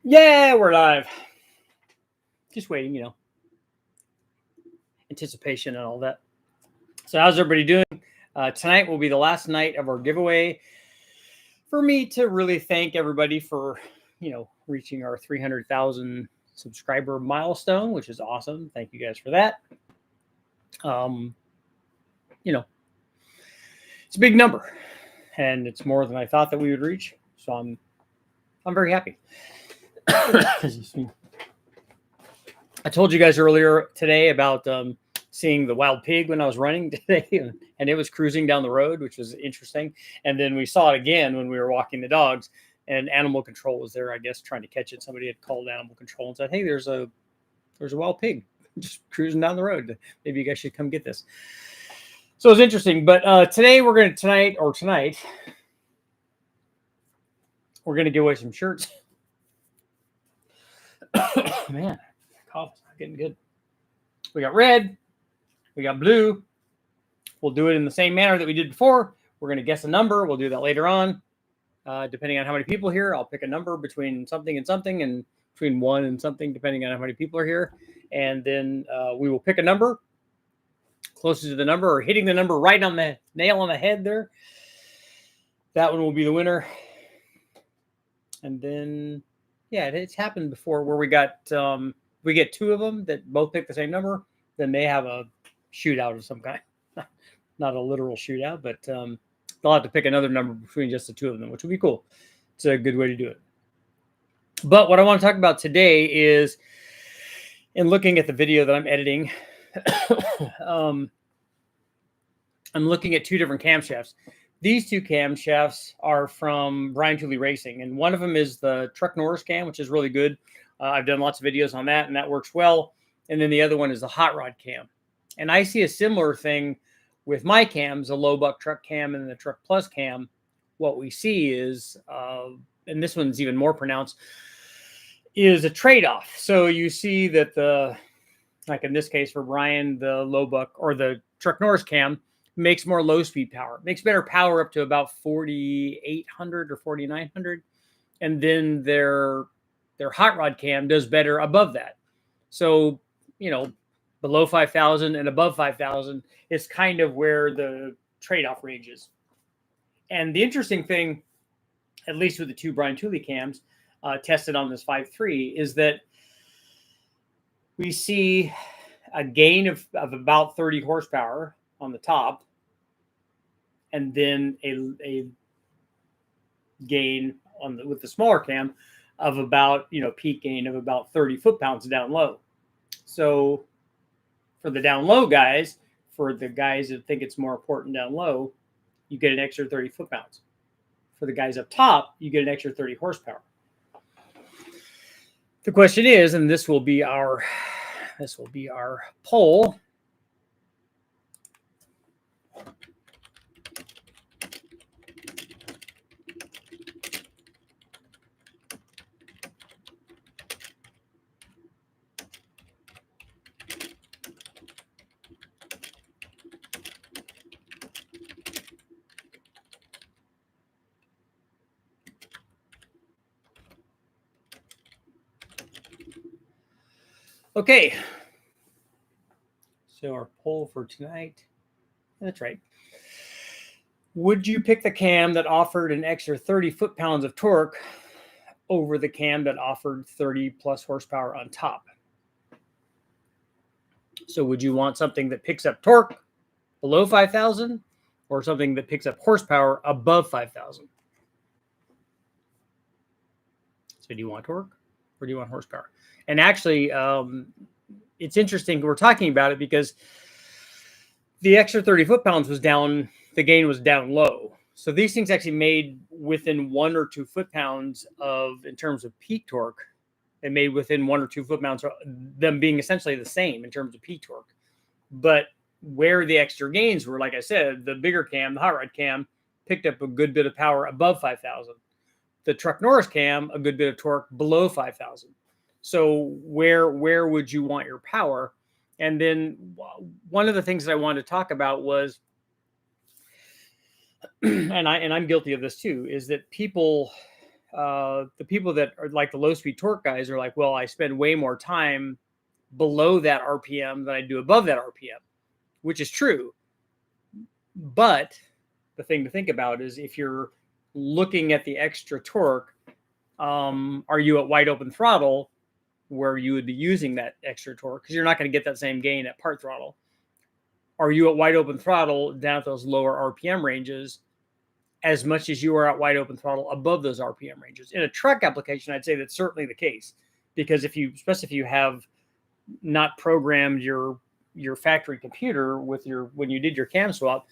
Yeah, we're live. Just waiting, anticipation and all that. So, how's everybody doing? Tonight will be the last night of our giveaway. For me to really thank everybody for, reaching our 300,000 subscriber milestone, which is awesome. Thank you guys for that. You know, it's a big number, and it's more than I thought that we would reach. So I'm very happy. I told you guys earlier today about seeing the wild pig when I was running today, and it was cruising down the road, which was interesting. And then we saw it again when we were walking the dogs, and animal control was there, I guess, trying to catch it. Somebody had called animal control and said, "Hey, there's a wild pig just cruising down the road. Maybe you guys should come get this." So it was interesting. But tonight we're going to give away some shirts. Man, cough's not getting good. We got red, we got blue. We'll do it in the same manner that we did before. We're going to guess a number. We'll do that later on. Depending on how many people here, I'll pick a number between something and something, and between 1 and something, depending on how many people are here. And then we will pick a number closest to the number, or hitting the number right on the nail on the head there. That one will be the winner. And then, yeah, it's happened before where we get 2 of them that both pick the same number. Then they have a shootout of some kind. Not a literal shootout, but they'll have to pick another number between just the 2 of them, which would be cool. It's a good way to do it. But what I want to talk about today is, in looking at the video that I'm editing, I'm looking at 2 different camshafts. These 2 camshafts are from Brian Tooley Racing, and one of them is the Truck Norris cam, which is really good. I've done lots of videos on that, and that works well. And then the other one is the Hot Rod cam. And I see a similar thing with my cams, a low buck truck cam and the Truck Plus cam. What we see is, and this one's even more pronounced, is a trade-off. So you see that like in this case for Brian, the low buck or the Truck Norris cam makes more low speed power, makes better power up to about 4,800 or 4,900. And then their Hot Rod cam does better above that. So, below 5,000 and above 5,000 is kind of where the trade-off range is. And the interesting thing, at least with the 2 Brian Tooley cams tested on this 5.3, is that we see a gain of about 30 horsepower on the top, and then a gain with the smaller cam of about, peak gain of about 30 foot-pounds down low. So for the down low guys, for the guys that think it's more important down low, you get an extra 30 foot-pounds. For the guys up top, you get an extra 30 horsepower. The question is, and this will be our poll. Okay, so our poll for tonight, that's right. Would you pick the cam that offered an extra 30 foot-pounds of torque over the cam that offered 30 plus horsepower on top? So would you want something that picks up torque below 5,000 or something that picks up horsepower above 5,000? So do you want torque or do you want horsepower? And actually, it's interesting we're talking about it because the extra 30 foot-pounds was down, the gain was down low. So these things actually made within 1 or 2 foot-pounds in terms of peak torque. They made within 1 or 2 foot-pounds, them being essentially the same in terms of peak torque. But where the extra gains were, like I said, the bigger cam, the Hot Rod cam, picked up a good bit of power above 5,000. The Truck Norris cam, a good bit of torque below 5,000. So where would you want your power? And then one of the things that I wanted to talk about was, and I'm guilty of this too, is that people the people that are like the low speed torque guys are like, well, I spend way more time below that RPM than I do above that RPM, which is true. But the thing to think about is if you're looking at the extra torque, are you at wide open throttle where you would be using that extra torque? Because you're not going to get that same gain at part throttle. Are you at wide open throttle down at those lower RPM ranges as much as you are at wide open throttle above those RPM ranges? In a truck application, I'd say that's certainly the case, because especially if you have not programmed your factory computer with when you did your cam swap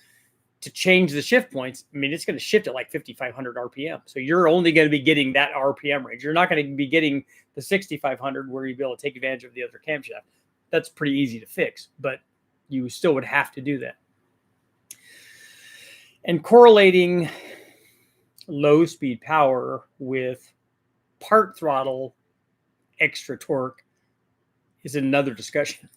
to change the shift points, I mean, it's going to shift at like 5,500 RPM. So you're only going to be getting that RPM range. You're not going to be getting the 6,500 where you'd be able to take advantage of the other camshaft. That's pretty easy to fix, but you still would have to do that. And correlating low speed power with part throttle extra torque is another discussion.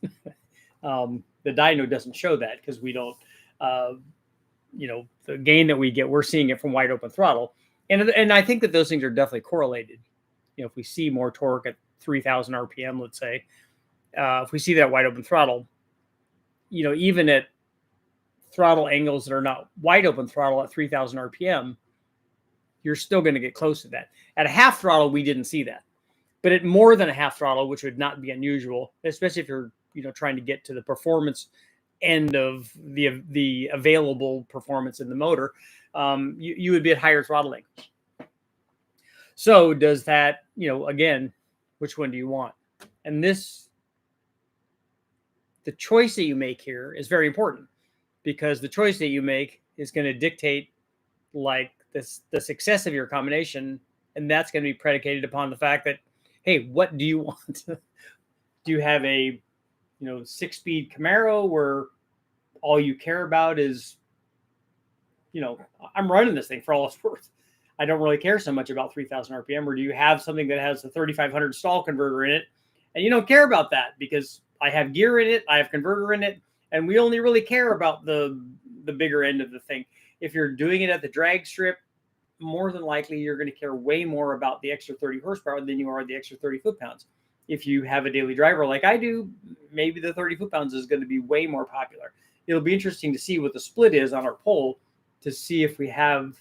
The dyno doesn't show that because we don't, the gain that we get, we're seeing it from wide open throttle. And I think that those things are definitely correlated. If we see more torque at 3,000 RPM, let's say, if we see that wide open throttle, even at throttle angles that are not wide open throttle at 3,000 RPM, you're still going to get close to that. At a half throttle, we didn't see that. But at more than a half throttle, which would not be unusual, especially if you're trying to get to the performance end of the available performance in the motor, you would be at higher throttle angles. So does that, again, which one do you want? And the choice that you make here is very important, because the choice that you make is going to dictate like the success of your combination. And that's going to be predicated upon the fact that, hey, what do you want? Do you have a 6-speed Camaro where all you care about is, I'm running this thing for all it's worth, I don't really care so much about 3,000 RPM? Or do you have something that has a 3,500 stall converter in it and you don't care about that because I have gear in it, I have converter in it, and we only really care about the bigger end of the thing? If you're doing it at the drag strip, more than likely you're going to care way more about the extra 30 horsepower than you are the extra 30 foot-pounds. If you have a daily driver like I do, maybe the 30 foot-pounds is going to be way more popular. It'll be interesting to see what the split is on our poll to see if we have,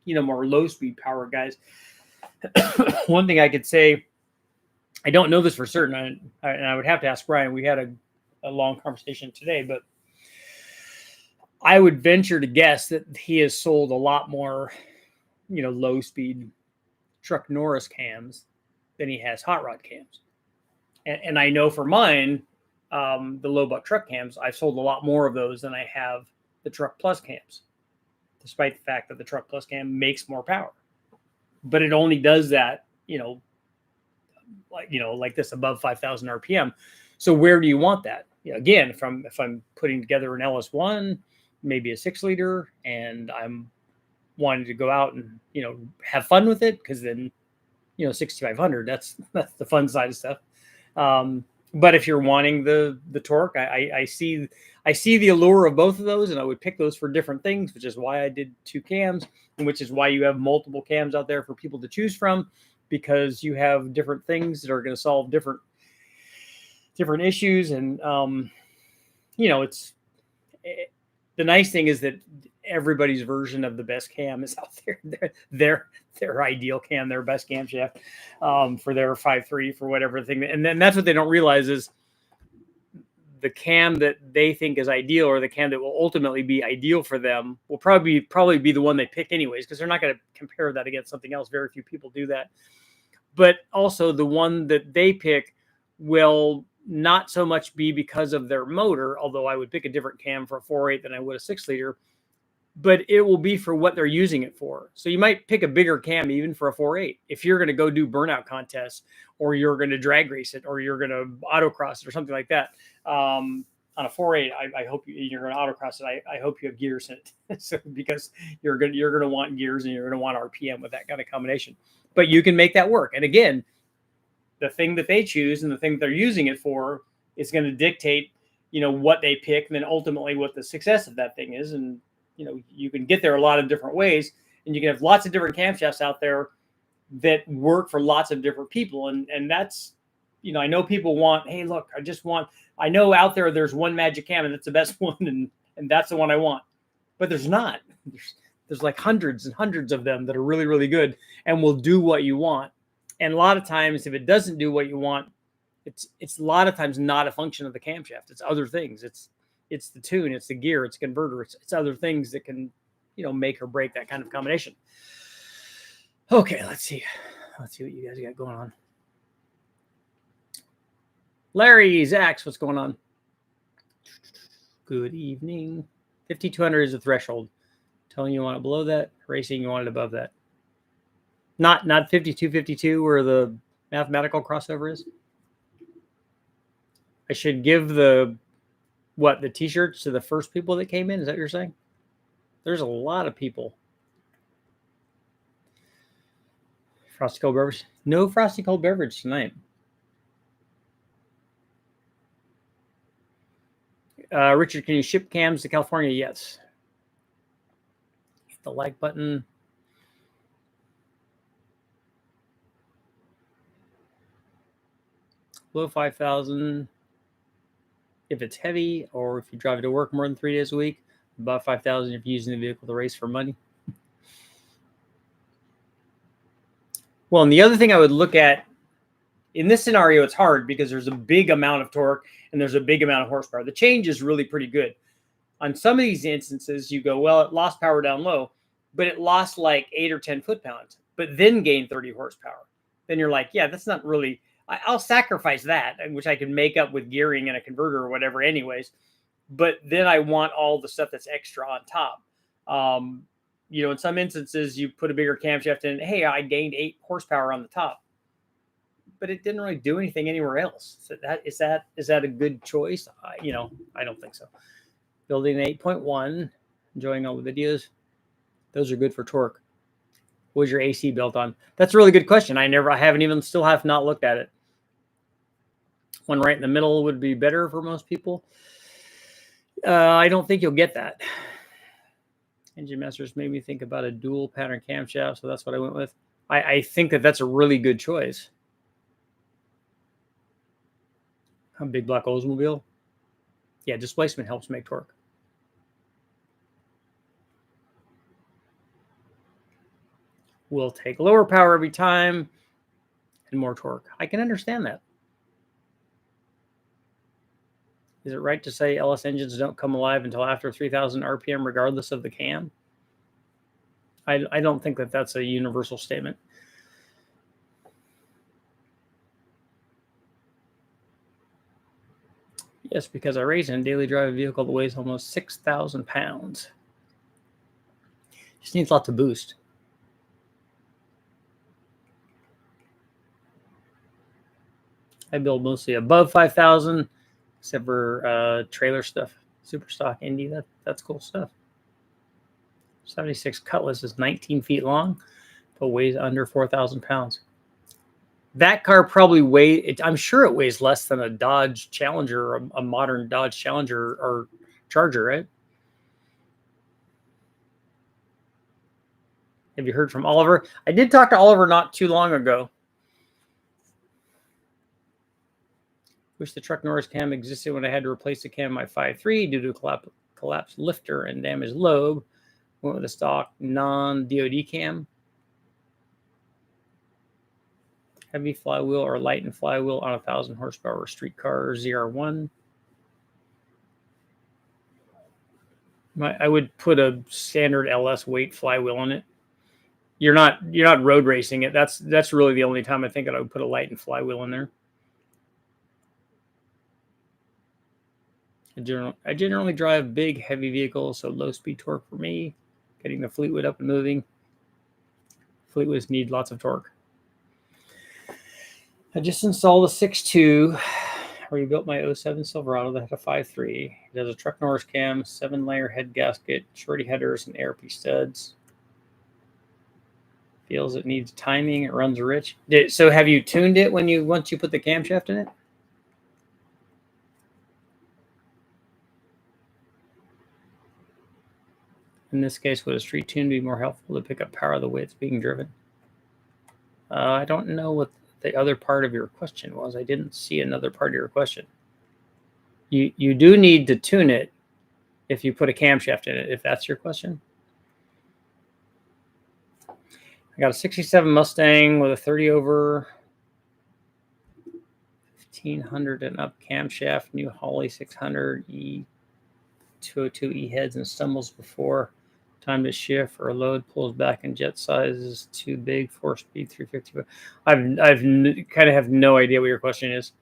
more low-speed power guys. One thing I could say, I don't know this for certain, and I would have to ask Brian. We had a long conversation today, but I would venture to guess that he has sold a lot more, low-speed Truck Norris cams than he has hot rod cams. And I know for mine, the low buck truck cams, I've sold a lot more of those than I have the Truck Plus cams, despite the fact that the Truck Plus cam makes more power. But it only does that, like this above 5,000 RPM. So where do you want that? Again, if I'm putting together an LS1, maybe a 6-liter, and I'm wanting to go out and have fun with it, because then 6,500, that's the fun side of stuff. But if you're wanting the torque, I see the allure of both of those, and I would pick those for different things, which is why I did 2 cams, and which is why you have multiple cams out there for people to choose from, because you have different things that are going to solve different issues. And the nice thing is that everybody's version of the best cam is out there. Their ideal cam, their best camshaft for their 5.3, for whatever thing. And then that's what they don't realize is the cam that they think is ideal, or the cam that will ultimately be ideal for them, will probably be the one they pick anyways, because they're not going to compare that against something else. Very few people do that. But also the one that they pick will not so much be because of their motor, although I would pick a different cam for a 4.8 than I would a 6-liter, but it will be for what they're using it for. So you might pick a bigger cam even for a 4.8 if you're going to go do burnout contests, or you're going to drag race it, or you're going to autocross it, or something like that. On a 4.8, I hope you're going to autocross it. I hope you have gears in it, so, because you're going to want gears and you're going to want RPM with that kind of combination. But you can make that work. And again, the thing that they choose and the thing that they're using it for is going to dictate, what they pick, and then ultimately what the success of that thing is. And you can get there a lot of different ways, and you can have lots of different camshafts out there that work for lots of different people. And that's, you know, I know people want, hey, look, I know out there's one magic cam and that's the best one. And that's the one I want, but there's not. There's like hundreds and hundreds of them that are really, really good and will do what you want. And a lot of times if it doesn't do what you want, it's a lot of times not a function of the camshaft. It's other things. It's the tune, it's the gear, it's converter, it's other things that can, you know, make or break that kind of combination. Okay, let's see what you guys got going on. Larry, Zax, what's going on? Good evening. 5,200 is the threshold. Telling you want it below that, racing you want it above that. Not 5252 where the mathematical crossover is. I should give the t-shirts to the first people that came in. Is that what you're saying? There's a lot of people. Frosty cold beverage. No frosty cold beverage tonight. Richard, can you ship cams to California? Yes. Hit the like button. Below 5,000. If it's heavy or if you drive it to work more than 3 days a week. Above 5,000 if you're using the vehicle to race for money. Well, and the other thing I would look at in this scenario, it's hard because there's a big amount of torque and there's a big amount of horsepower. The change is really pretty good. On some of these instances, you go, well, it lost power down low, but it lost like 8 or 10 foot-pounds, but then gained 30 horsepower. Then you're like, yeah, that's not really, I'll sacrifice that, which I can make up with gearing and a converter or whatever anyways. But then I want all the stuff that's extra on top. You know, in some instances, you put a bigger camshaft in, hey, I gained 8 horsepower on the top, but it didn't really do anything anywhere else. So is that a good choice? You know, I don't think so. Building an 8.1, enjoying all the videos. Those are good for torque. What was your AC built on? That's a really good question. I still have not looked at it. One right in the middle would be better for most people. I don't think you'll get that. Engine Masters made me think about a dual pattern camshaft, so that's what I went with. I think that's a really good choice. A big black Oldsmobile. Yeah, displacement helps make torque. We'll take lower power every time and more torque. I can understand that. Is it right to say LS engines don't come alive until after 3,000 RPM, regardless of the cam? I don't think that's a universal statement. Yes, because I race and daily drive a vehicle that weighs almost 6,000 pounds. Just needs lots of boost. I build mostly above 5,000, except for trailer stuff. Super stock Indy, that's cool stuff. 76 Cutlass is 19 feet long, but weighs under 4,000 pounds. That car probably I'm sure it weighs less than a Dodge Challenger, a modern Dodge Challenger or Charger, right? Have you heard from Oliver? I did talk to Oliver not too long ago. Wish the truck Norris cam existed when I had to replace the cam in my 5.3 due to collapsed lifter and damaged lobe. Went with a stock non-DOD cam. Heavy flywheel or light and flywheel on 1,000 horsepower street car ZR1. I would put a standard LS weight flywheel on it. You're not road racing it. That's really the only time I think I would put a light and flywheel in there. I generally drive big, heavy vehicles, so low speed torque for me. Getting the Fleetwood up and moving. Fleetwoods need lots of torque. I just installed a 6.2. Rebuilt my 07 Silverado that had a 5.3. It has a truck Norris cam, 7-layer head gasket, shorty headers, and ARP studs. Feels it needs timing. It runs rich. So have you tuned it once you put the camshaft in it? In this case, would a street tune be more helpful to pick up power the way it's being driven? I don't know what the other part of your question was. I didn't see another part of your question. You do need to tune it if you put a camshaft in it, if that's your question. I got a 67 Mustang with a 30 over 1500 and up camshaft, new Holley 600 E202 E heads and stumbles before time to shift or load, pulls back and jet size is too big, 4-speed 350. I've kind of have no idea what your question is.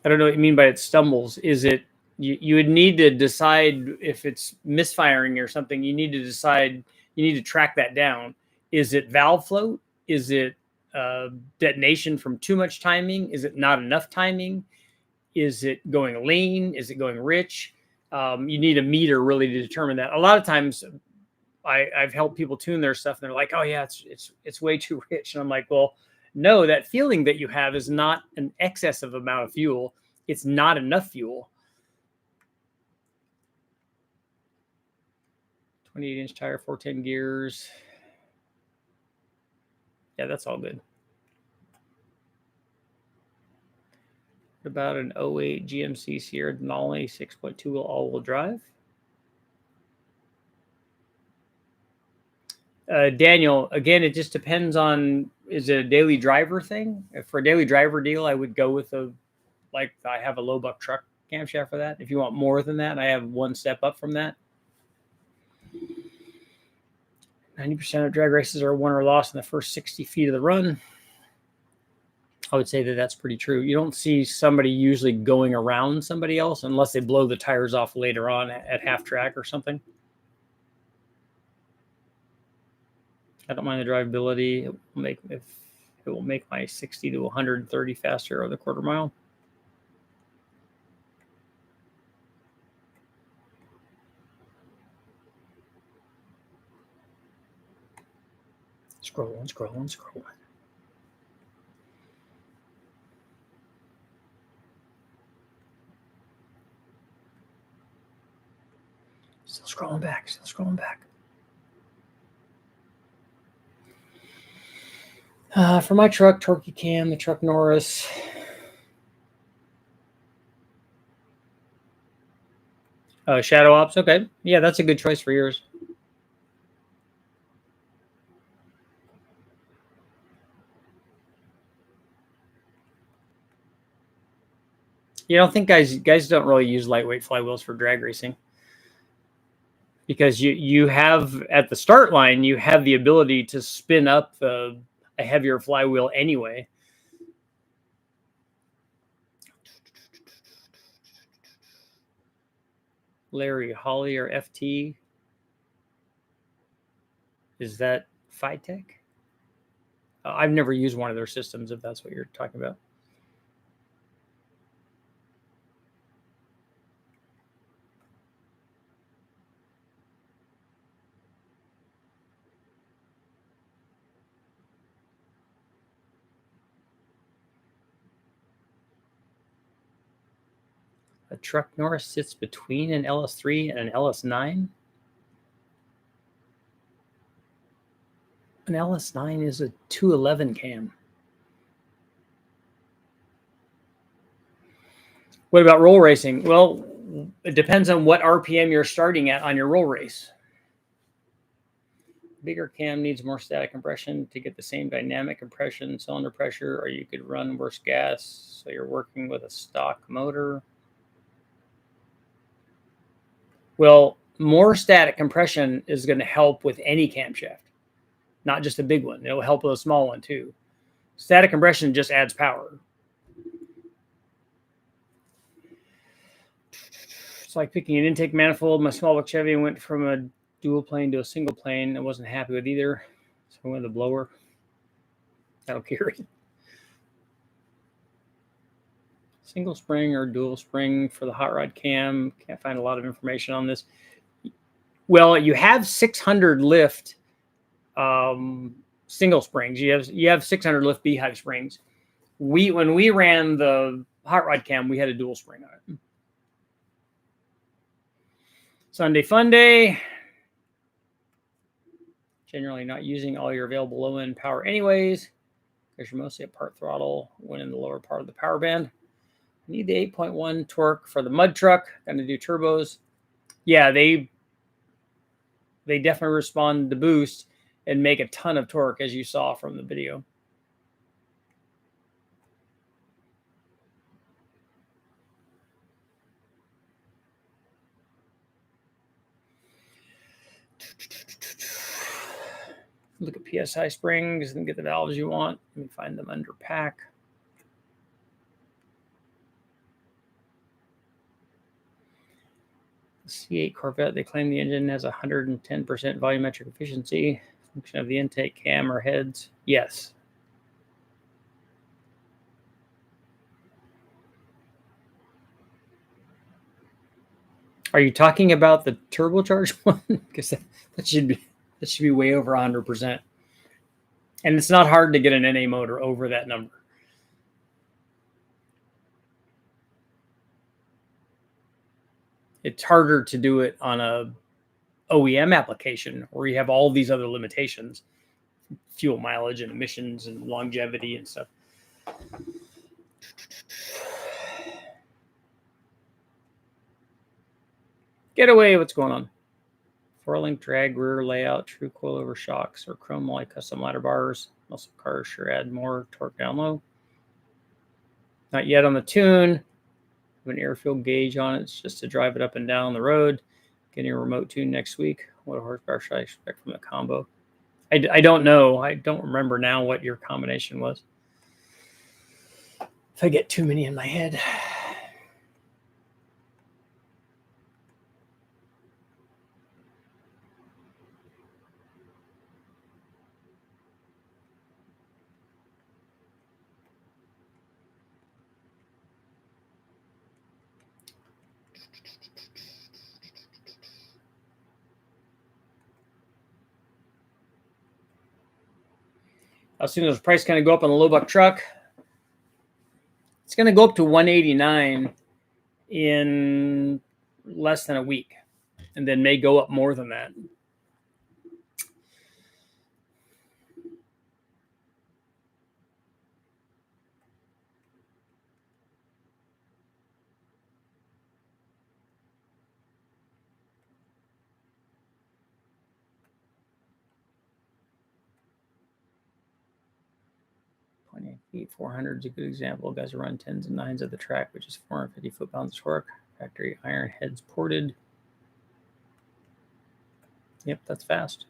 I don't know what you mean by it stumbles. Is it you would need to decide if it's misfiring or something. You need to decide. You need to track that down. Is it valve float? Is it detonation from too much timing? Is it not enough timing? Is it going lean? Is it going rich? You need a meter really to determine that. A lot of times, I've helped people tune their stuff, and they're like, "Oh yeah, it's way too rich," and I'm like, "Well, no, that feeling that you have is not an excessive amount of fuel. It's not enough fuel." 28-inch tire, 410 gears. Yeah, that's all good. What about an 08 GMC Sierra Denali 6.2 wheel all-wheel drive? Daniel, again, it just depends on, is it a daily driver thing? If for a daily driver deal, I would go with I have a low buck truck camshaft for that. If you want more than that, I have one step up from that. 90% of drag races are won or lost in the first 60 feet of the run. I would say that that's pretty true. You don't see somebody usually going around somebody else unless they blow the tires off later on at half track or something. I don't mind the drivability. It will make my 60 to 130 faster over the quarter mile. Scrolling. Still scrolling back. For my truck, Torquey Cam, the truck Norris. Shadow Ops, okay. Yeah, that's a good choice for yours. You don't think guys don't really use lightweight flywheels for drag racing, because you have at the start line, you have the ability to spin up a heavier flywheel anyway. Larry, Holley or FT? Is that Phytech? I've never used one of their systems, if that's what you're talking about. A truck Norris sits between an LS3 and an LS9. An LS9 is a 211 cam. What about roll racing? Well, it depends on what RPM you're starting at on your roll race. Bigger cam needs more static compression to get the same dynamic compression, cylinder pressure, or you could run worse gas, so you're working with a stock motor. Well, more static compression is going to help with any camshaft, not just a big one. It'll help with a small one too. Static compression just adds power. It's like picking an intake manifold. My small block Chevy went from a dual plane to a single plane. I wasn't happy with either, so I went with the blower. That'll carry. Single spring or dual spring for the hot rod cam. Can't find a lot of information on this. Well, you have 600 lift single springs. You have 600 lift beehive springs. When we ran the hot rod cam, we had a dual spring on it. Sunday Fun Day. generally not using all your available low-end power anyways, because you're mostly at part throttle when in the lower part of the power band. I need the 8.1 torque for the mud truck. Going to do turbos. Yeah, they definitely respond to boost and make a ton of torque, as you saw from the video. Look at PSI springs and get the valves you want. Let me find them under pack. The C8 Corvette, they claim the engine has 110% volumetric efficiency. Function of the intake cam or heads. Yes. Are you talking about the turbocharged one? Because that should be way over 100%. And it's not hard to get an NA motor over that number. It's harder to do it on a OEM application where you have all these other limitations, fuel mileage and emissions and longevity and stuff. Get away, what's going on? 4-link drag rear layout, true coilover shocks, or chrome like custom ladder bars. Muscle cars sure add more torque down low. Not yet on the tune. An air-filled gauge on it. It's just to drive it up and down the road. Getting a remote tune next week. What horsepower should I expect from the combo? I don't know. I don't remember now what your combination was. If I get too many in my head. As soon as the price going to go up on the low buck truck, it's going to go up to 189 in less than a week, and then may go up more than that. Feet 400 is a good example. Guys who run 10s and 9s at the track, which is 450 foot-pounds of torque. Factory iron heads ported. Yep, that's fast.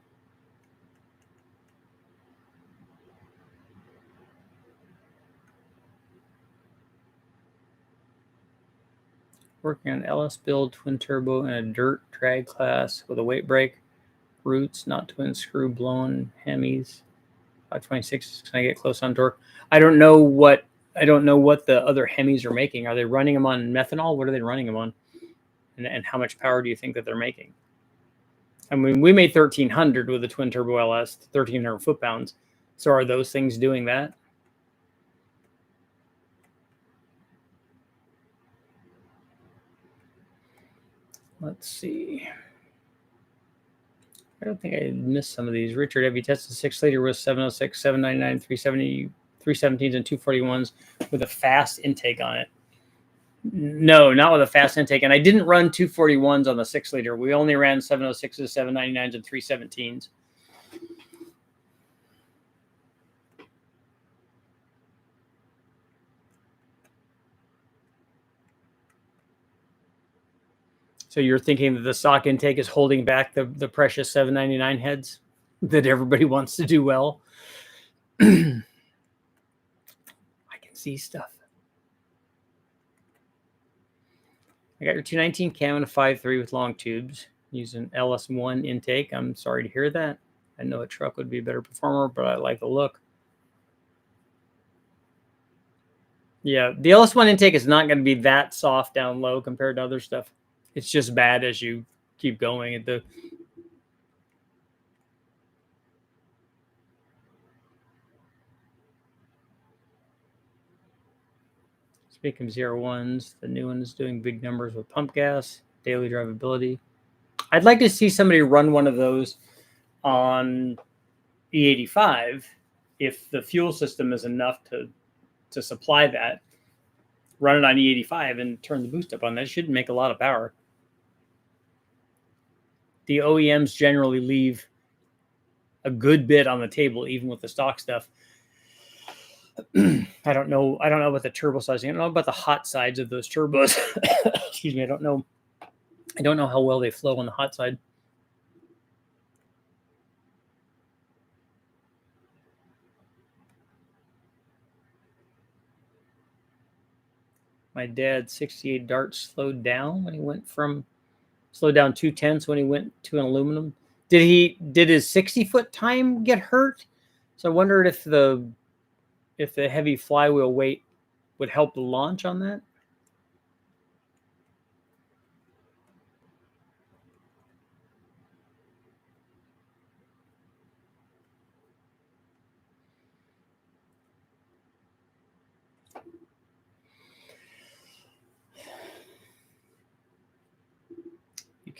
Working on LS build, twin turbo, and a dirt drag class with a weight brake. Roots, not twin screw, blown Hemis. 526. Can I get close on torque? I don't know what the other Hemis are making. Are they running them on methanol? What are they running them on? And how much power do you think that they're making? I mean, we made 1300 with the twin turbo LS, 1300 foot-pounds. So are those things doing that? Let's see. I don't think I missed some of these. Richard, have you tested 6-liter with 706, 799, 370, 317s, and 241s with a fast intake on it? No, not with a fast intake. And I didn't run 241s on the 6-liter. We only ran 706s, 799s, and 317s. So you're thinking that the stock intake is holding back the precious 799 heads that everybody wants to do well? I can see stuff. I got your 219 cam and a 5.3 with long tubes. Using LS1 intake. I'm sorry to hear that. I know a truck would be a better performer, but I like the look. Yeah, the LS1 intake is not going to be that soft down low compared to other stuff. It's just bad as you keep going. Speaking of 01s, the new one is doing big numbers with pump gas, daily drivability. I'd like to see somebody run one of those on E85, if the fuel system is enough to supply that, run it on E85 and turn the boost up on that. It should make a lot of power. The OEMs generally leave a good bit on the table, even with the stock stuff. I don't know about the turbo sizing. I don't know about the hot sides of those turbos. Excuse me. I don't know how well they flow on the hot side. My dad's 68 Dart slowed down when he went slowed down 2/10 when he went to an aluminum. Did his 60-foot time get hurt? So I wondered if the heavy flywheel weight would help the launch on that.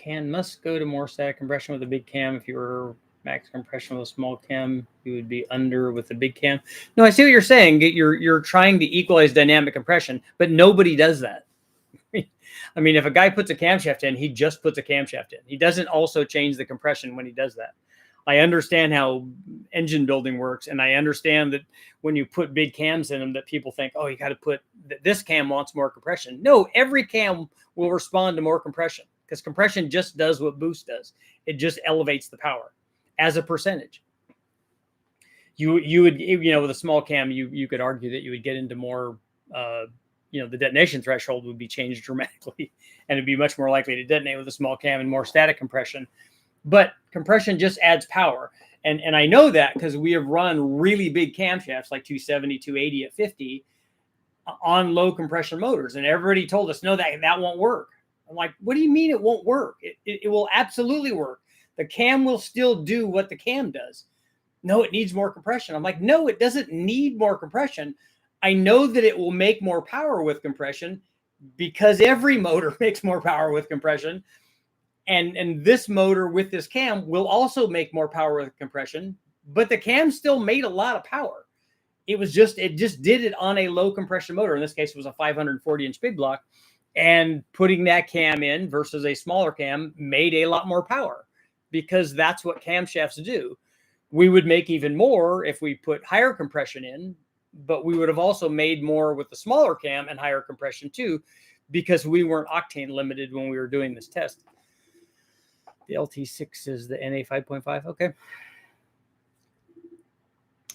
You must go to more static compression with a big cam. If you were max compression with a small cam, you would be under with a big cam. No, I see what you're saying. You're trying to equalize dynamic compression, but nobody does that. I mean, if a guy puts a camshaft in, he just puts a camshaft in. He doesn't also change the compression when he does that. I understand how engine building works, and I understand that when you put big cams in them, that people think, oh, you got to put this cam wants more compression. No, every cam will respond to more compression, because compression just does what boost does. It just elevates the power as a percentage. You would, with a small cam, you could argue that you would get into more, the detonation threshold would be changed dramatically, and it'd be much more likely to detonate with a small cam and more static compression. But compression just adds power. And I know that because we have run really big camshafts like 270, 280 at 50 on low compression motors. And everybody told us, no, that won't work. I'm like, what do you mean it won't work? It will absolutely work. The cam will still do what the cam does. No, it needs more compression. I'm like, no, it doesn't need more compression. I know that it will make more power with compression because every motor makes more power with compression. And this motor with this cam will also make more power with compression, but the cam still made a lot of power. It just did it on a low compression motor. In this case, it was a 540-inch big block. And putting that cam in versus a smaller cam made a lot more power because that's what camshafts do. We would make even more if we put higher compression in, but we would have also made more with the smaller cam and higher compression too, because we weren't octane limited when we were doing this test. The LT6 is the NA 5.5. Okay.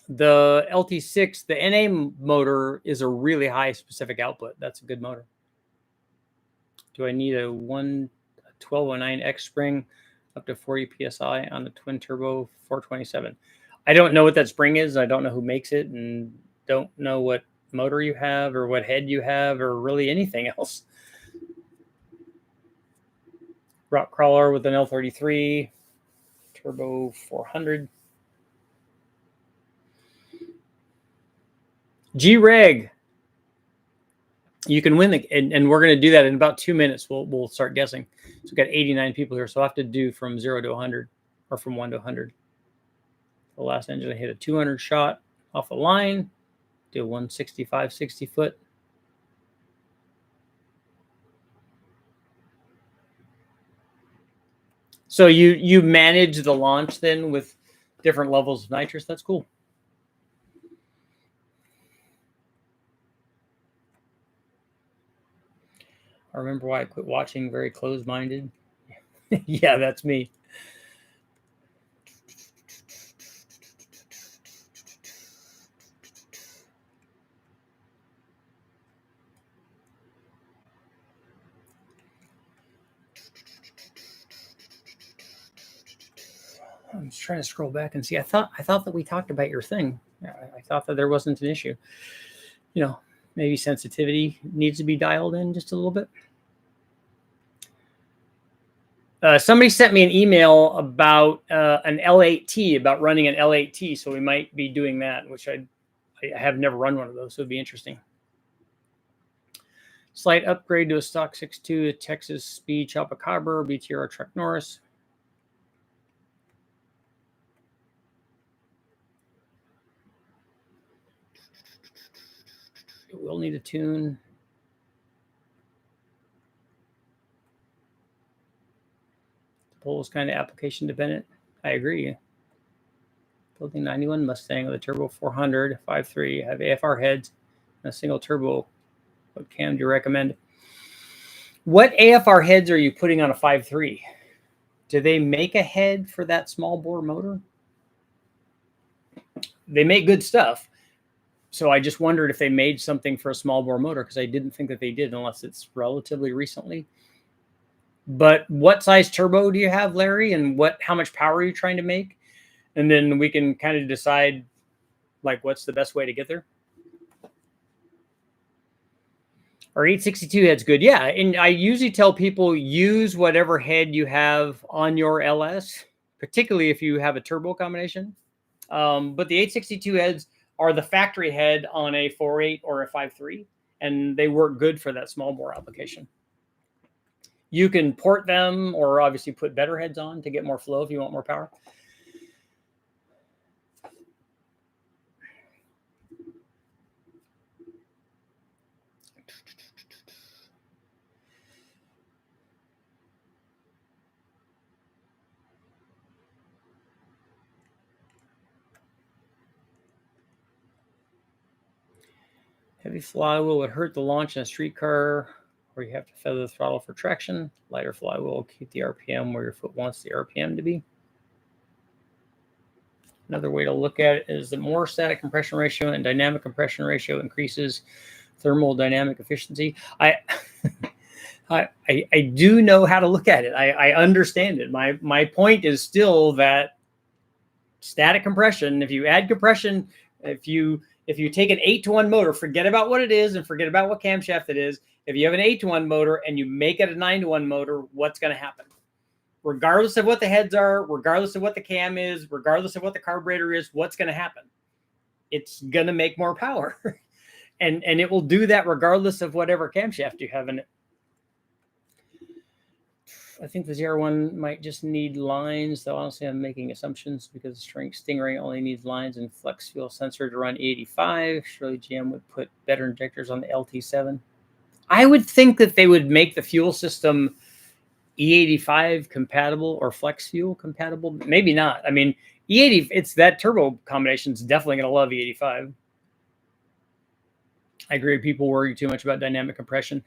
The LT6, the NA motor is a really high specific output. That's a good motor. Do I need a 1209X spring up to 40 PSI on the twin turbo 427? I don't know what that spring is. I don't know who makes it and don't know what motor you have or what head you have or really anything else. Rock crawler with an L33 turbo 400. G-Reg. You can win and we're going to do that in about 2 minutes. We'll start guessing. So we've got 89 people here. So I'll have to do from 0 to 100 or from 1 to 100. The last engine, I hit a 200 shot off the line. Do a 165, 60 foot. So you manage the launch then with different levels of nitrous. That's cool. I remember why I quit watching. Very closed-minded. Yeah, that's me. I'm just trying to scroll back and see. I thought that we talked about your thing. I thought that there wasn't an issue. Maybe sensitivity needs to be dialed in just a little bit. Somebody sent me an email about an L8T, about running an L8T. So we might be doing that, which I have never run one of those. So it'd be interesting. Slight upgrade to a stock 6.2, a Texas Speed Chupacabra, BTR Truck Norris. we'll need to tune. The pole is kind of application dependent. I agree. Building 91 Mustang with a turbo 400 5.3 have AFR heads and a single turbo. What cam do you recommend? What AFR heads are you putting on a 5.3? Do they make a head for that small bore motor? They make good stuff. So I just wondered if they made something for a small bore motor, because I didn't think that they did, unless it's relatively recently. But what size turbo do you have, Larry? And how much power are you trying to make? And then we can kind of decide, like, what's the best way to get there. Our 862 head's good. Yeah, and I usually tell people use whatever head you have on your LS, particularly if you have a turbo combination. But the 862 heads are the factory head on a 4.8 or a 5.3, and they work good for that small bore application. You can port them or obviously put better heads on to get more flow if you want more power. Heavy flywheel would hurt the launch in a street car, where you have to feather the throttle for traction. Lighter flywheel will keep the RPM where your foot wants the RPM to be. Another way to look at it is the more static compression ratio and dynamic compression ratio increases thermodynamic efficiency. I do know how to look at it. I understand it. My point is still that static compression, if you add compression, if you take an 8-to-1 motor, forget about what it is and forget about what camshaft it is. If you have an 8-to-1 motor and you make it a 9-to-1 motor, what's going to happen? Regardless of what the heads are, regardless of what the cam is, regardless of what the carburetor is, what's going to happen? It's going to make more power. and it will do that regardless of whatever camshaft you have in it. I think the ZR1 might just need lines, though honestly I'm making assumptions because the Stingray only needs lines and flex fuel sensor to run 85. Surely GM would put better injectors on the LT7. I would think that they would make the fuel system E85 compatible or flex fuel compatible. Maybe not. I mean, E80, it's that turbo combination is definitely going to love E85. I agree. People worry too much about dynamic compression.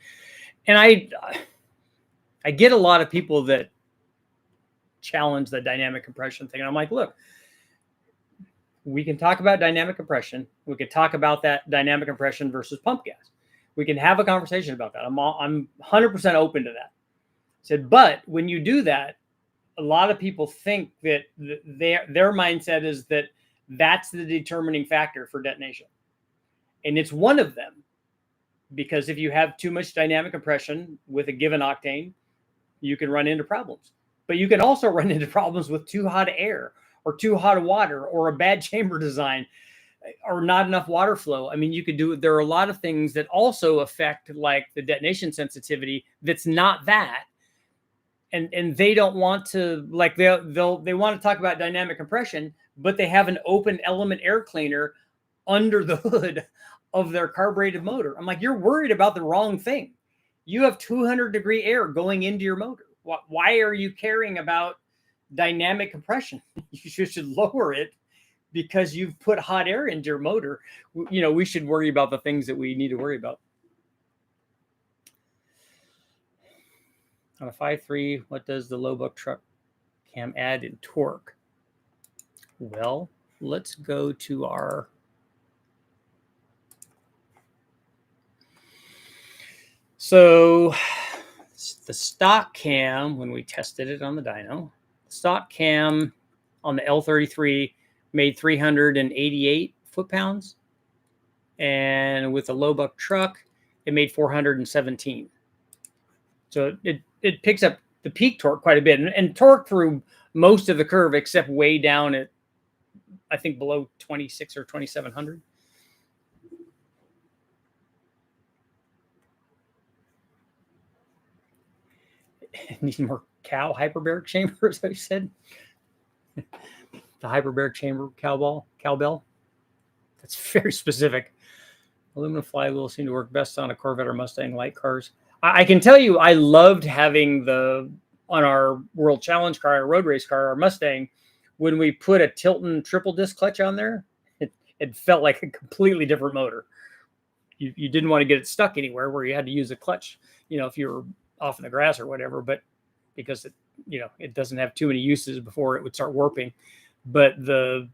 And I get a lot of people that challenge the dynamic compression thing. And I'm like, look, we can talk about dynamic compression. We could talk about that dynamic compression versus pump gas. We can have a conversation about that. I'm 100% open to that. I said, but when you do that, a lot of people think that their mindset is that that's the determining factor for detonation. And it's one of them, because if you have too much dynamic compression with a given octane, you can run into problems. But you can also run into problems with too hot air or too hot water or a bad chamber design or not enough water flow. I mean, there are a lot of things that also affect like the detonation sensitivity that's not that. And they don't want to, like, they want to talk about dynamic compression, but they have an open element air cleaner under the hood of their carbureted motor. I'm like, you're worried about the wrong thing. You have 200-degree air going into your motor. Why are you caring about dynamic compression? You should lower it because you've put hot air into your motor. You know, we should worry about the things that we need to worry about. On a 5.3, what does the low buck truck cam add in torque? Well, let's go to our So the stock cam, when we tested it on the dyno, stock cam on the L33 made 388 foot-pounds. And with a low buck truck, it made 417. So it picks up the peak torque quite a bit. And torque through most of the curve, except way down at, I think, below 26 or 2700. Need more hyperbaric chamber, as I said. The hyperbaric chamber cowbell. That's very specific. Aluminum flywheels seem to work best on a Corvette or Mustang light cars. I can tell you, I loved having on our World Challenge car, our road race car, our Mustang, when we put a Tilton triple disc clutch on there, it felt like a completely different motor. You didn't want to get it stuck anywhere where you had to use a clutch, if you were off in the grass or whatever, but because it doesn't have too many uses before it would start warping. But the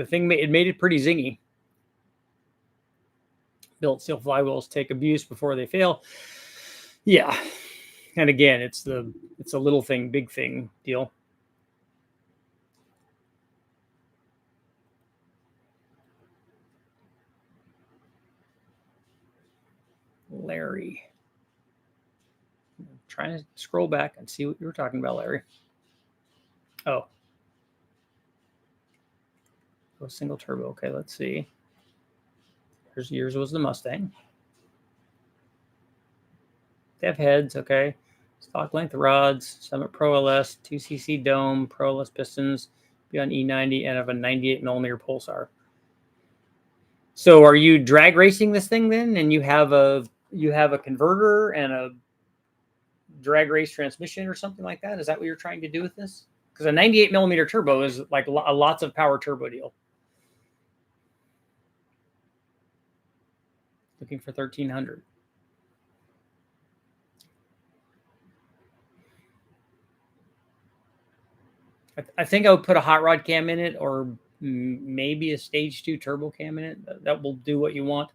thing, it made it pretty zingy. Built steel flywheels take abuse before they fail. Yeah. And again, it's a little thing, big thing deal. Larry. I'm trying to scroll back and see what you were talking about, Larry. Oh. Oh, single turbo. Okay, let's see. Yours was the Mustang. They have heads, okay. Stock length rods, Summit Pro LS, 2cc dome, Pro LS pistons, beyond E90, and have a 98 millimeter pulsar. So are you drag racing this thing then? And you have a converter and a drag race transmission or something like that? Is that what you're trying to do with this? Because a 98 millimeter turbo is like a lots of power turbo deal. Looking for 1300. I think I would put a hot rod cam in it, or maybe a stage 2 turbo cam in it. That will do what you want.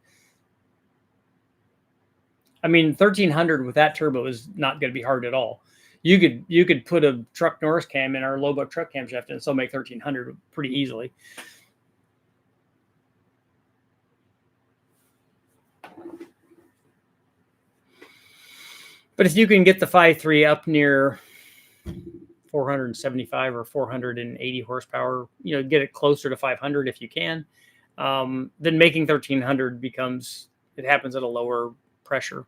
I mean, 1300 with that turbo is not going to be hard at all. You could put a Truck Norris cam in our low buck truck camshaft and still make 1300 pretty easily. But if you can get the 5.3 up near 475 or 480 horsepower, get it closer to 500 if you can, then making 1300 happens at a lower pressure.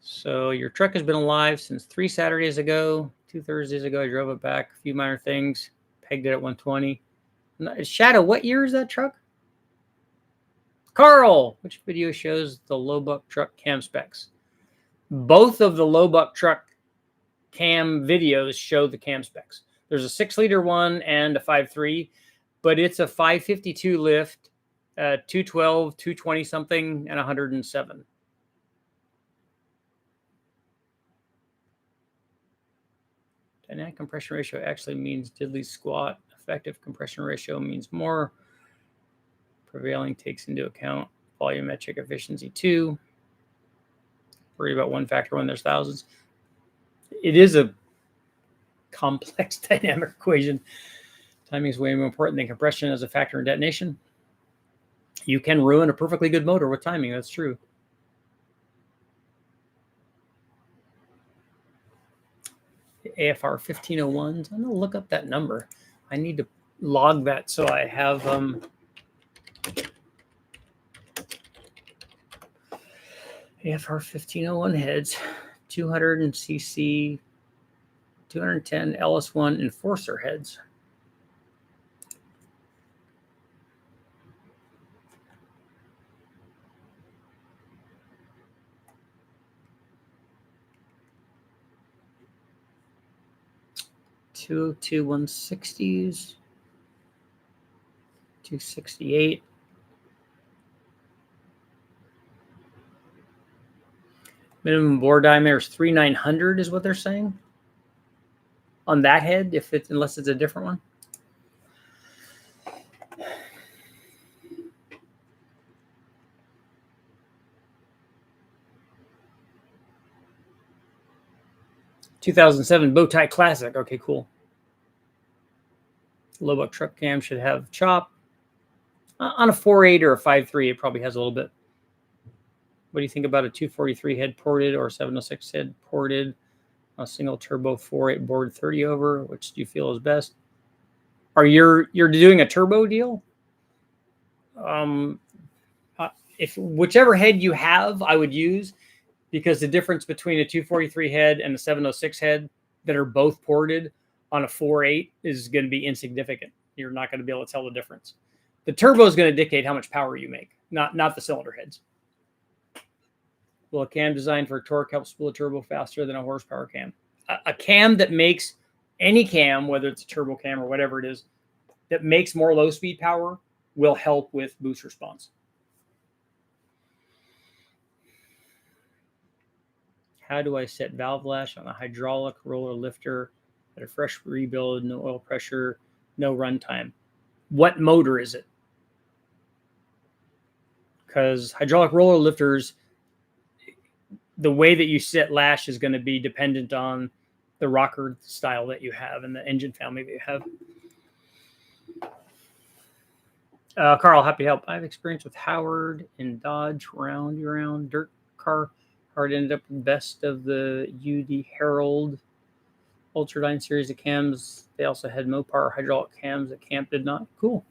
So your truck has been alive since 3 Saturdays ago. 2 Thursdays ago, I drove it back. A few minor things. Pegged it at 120. Shadow, what year is that truck? Carl, which video shows the low buck truck cam specs? Both of the low buck truck cam videos show the cam specs. There's a 6-liter one and a 5.3, but it's a 552 lift, 212, 220 something, and 107. Dynamic compression ratio actually means diddly squat. Effective compression ratio means more. Prevailing takes into account volumetric efficiency too. Worried about one factor when there's thousands. It is a complex dynamic equation. Timing is way more important than compression as a factor in detonation. You can ruin a perfectly good motor with timing. That's true. AFR 1501s. I'm going to look up that number. I need to log that so I have AFR 1501 heads, 200cc, 210 LS1 Enforcer heads. Two 160s, 268. Minimum bore diameter is 3,900 is what they're saying on that head, unless it's a different one. (2007) Bowtie Classic. Okay, cool. Low buck truck cam should have chop. On a 4.8 or a 5.3, it probably has a little bit. What do you think about a 243 head ported or 706 head ported? A single turbo 4.8 board 30 over. Which do you feel is best? You're doing a turbo deal? if whichever head you have, I would use, because the difference between a 243 head and a 706 head that are both ported on a 4.8 is going to be insignificant. You're not going to be able to tell the difference. The turbo is going to dictate how much power you make, not the cylinder heads. Will a cam designed for torque help spool a turbo faster than a horsepower cam? A cam that makes any cam, whether it's a turbo cam or whatever it is, that makes more low speed power will help with boost response. How do I set valve lash on a hydraulic roller lifter at a fresh rebuild, no oil pressure, no runtime? What motor is it? Because hydraulic roller lifters, the way that you set lash is going to be dependent on the rocker style that you have and the engine family that you have. Carl, happy to help. I have experience with Howard and Dodge round dirt car. Howard ended up best of the UD Herald Ultradyne series of cams. They also had Mopar hydraulic cams that Camp did not. Cool.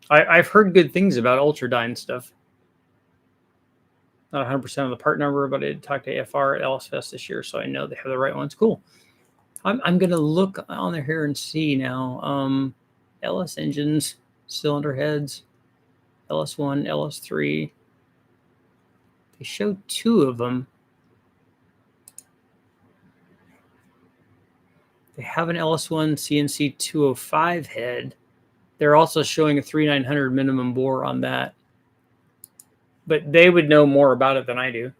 I've heard good things about Ultradyne stuff. Not 100% of the part number, but I did talk to AFR at LS Fest this year, so I know they have the right ones. Cool. I'm going to look on there here and see now. LS engines, cylinder heads, LS1, LS3. They show two of them. They have an LS1 CNC 205 head. They're also showing a 3900 minimum bore on that. But they would know more about it than I do.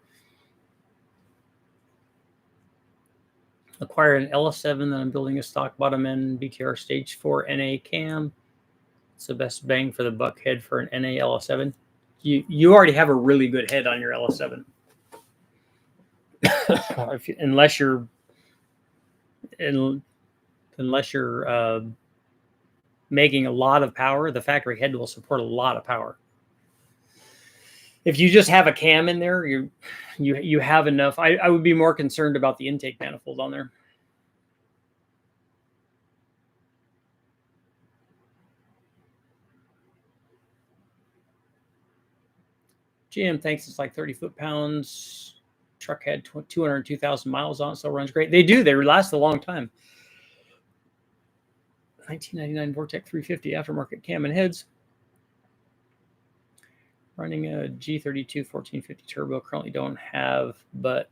Acquire an LS7, then I'm building a stock bottom end BTR Stage 4 NA cam. It's the best bang for the buck head for an NA LS7. You already have a really good head on your LS7. unless you're making a lot of power, the factory head will support a lot of power. If you just have a cam in there, you have enough. I would be more concerned about the intake manifold on there. GM thinks it's like 30 foot-pounds. Truck had 202,000 miles on it, so it runs great. They do. They last a long time. 1999 Vortec 350 aftermarket cam and heads. Running a G32 1450 turbo. Currently don't have but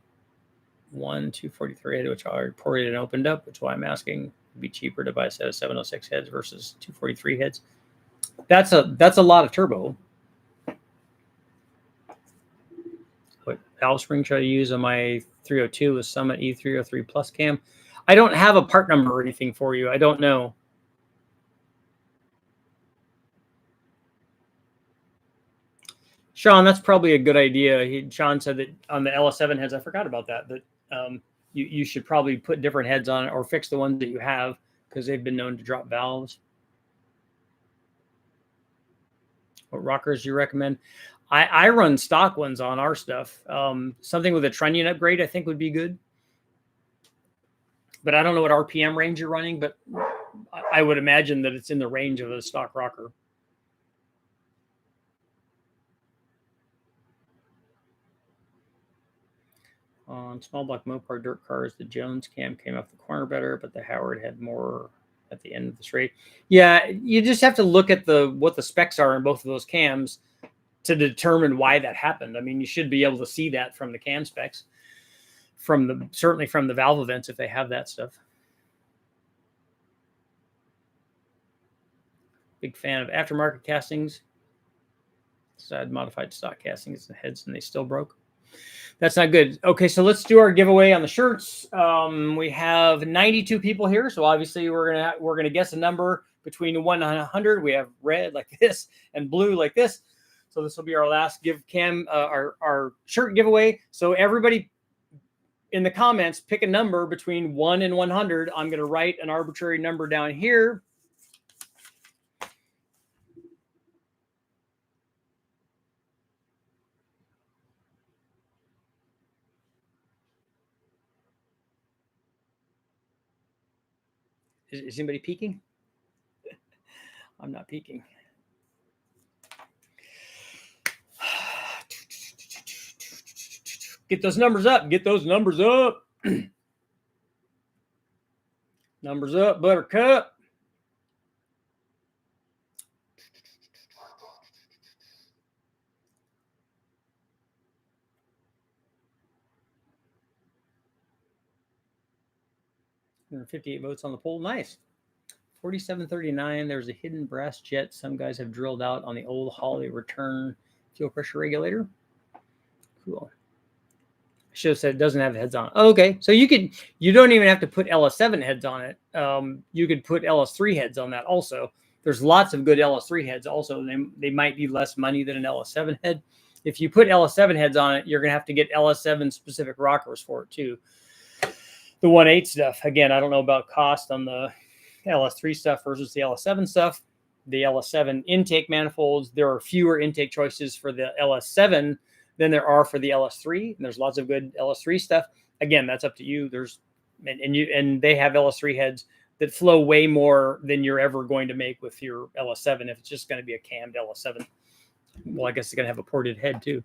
one 243 head, which I reported and opened up, which is why I'm asking. It'd be cheaper to buy a set of 706 heads versus 243 heads. That's a lot of turbo. What valve spring should I use on my 302 with Summit E303 Plus cam? I don't have a part number or anything for you. I don't know. Sean, that's probably a good idea. Sean said that on the LS7 heads, I forgot about that, you should probably put different heads on it or fix the ones that you have because they've been known to drop valves. What rockers do you recommend? I run stock ones on our stuff. Something with a trunnion upgrade I think would be good. But I don't know what RPM range you're running, but I would imagine that it's in the range of a stock rocker. On small block Mopar dirt cars, the Jones cam came off the corner better, but the Howard had more at the end of the straight. Yeah, you just have to look at what the specs are in both of those cams to determine why that happened. I mean, you should be able to see that from the cam specs, certainly from the valve events if they have that stuff. Big fan of aftermarket castings. So I'd modified stock castings and heads, and they still broke. That's not good. Okay, so let's do our giveaway on the shirts. We have 92 people here, so obviously we're gonna guess a number between 1 and 100. We have red like this and blue like this. So this will be our last our shirt giveaway. So everybody in the comments, pick a number between 1 and 100. I'm gonna write an arbitrary number down here. Is anybody peeking? I'm not peeking. Get those numbers up. Get those numbers up. Numbers up, Buttercup. There are 58 votes on the poll. Nice. 4739. There's a hidden brass jet some guys have drilled out on the old holiday return fuel pressure regulator. Cool. I should have said it doesn't have heads on it. Oh, okay. So you don't even have to put LS7 heads on it. You could put LS3 heads on that also. There's lots of good LS3 heads also. They might be less money than an LS7 head. If you put LS7 heads on it, you're going to have to get LS7 specific rockers for it too. The 1.8 stuff, again, I don't know about cost on the LS3 stuff versus the LS7 stuff. The LS7 intake manifolds, there are fewer intake choices for the LS7 than there are for the LS3. And there's lots of good LS3 stuff. Again, that's up to you. And they have LS3 heads that flow way more than you're ever going to make with your LS7 if it's just going to be a cammed LS7. Well, I guess it's going to have a ported head too.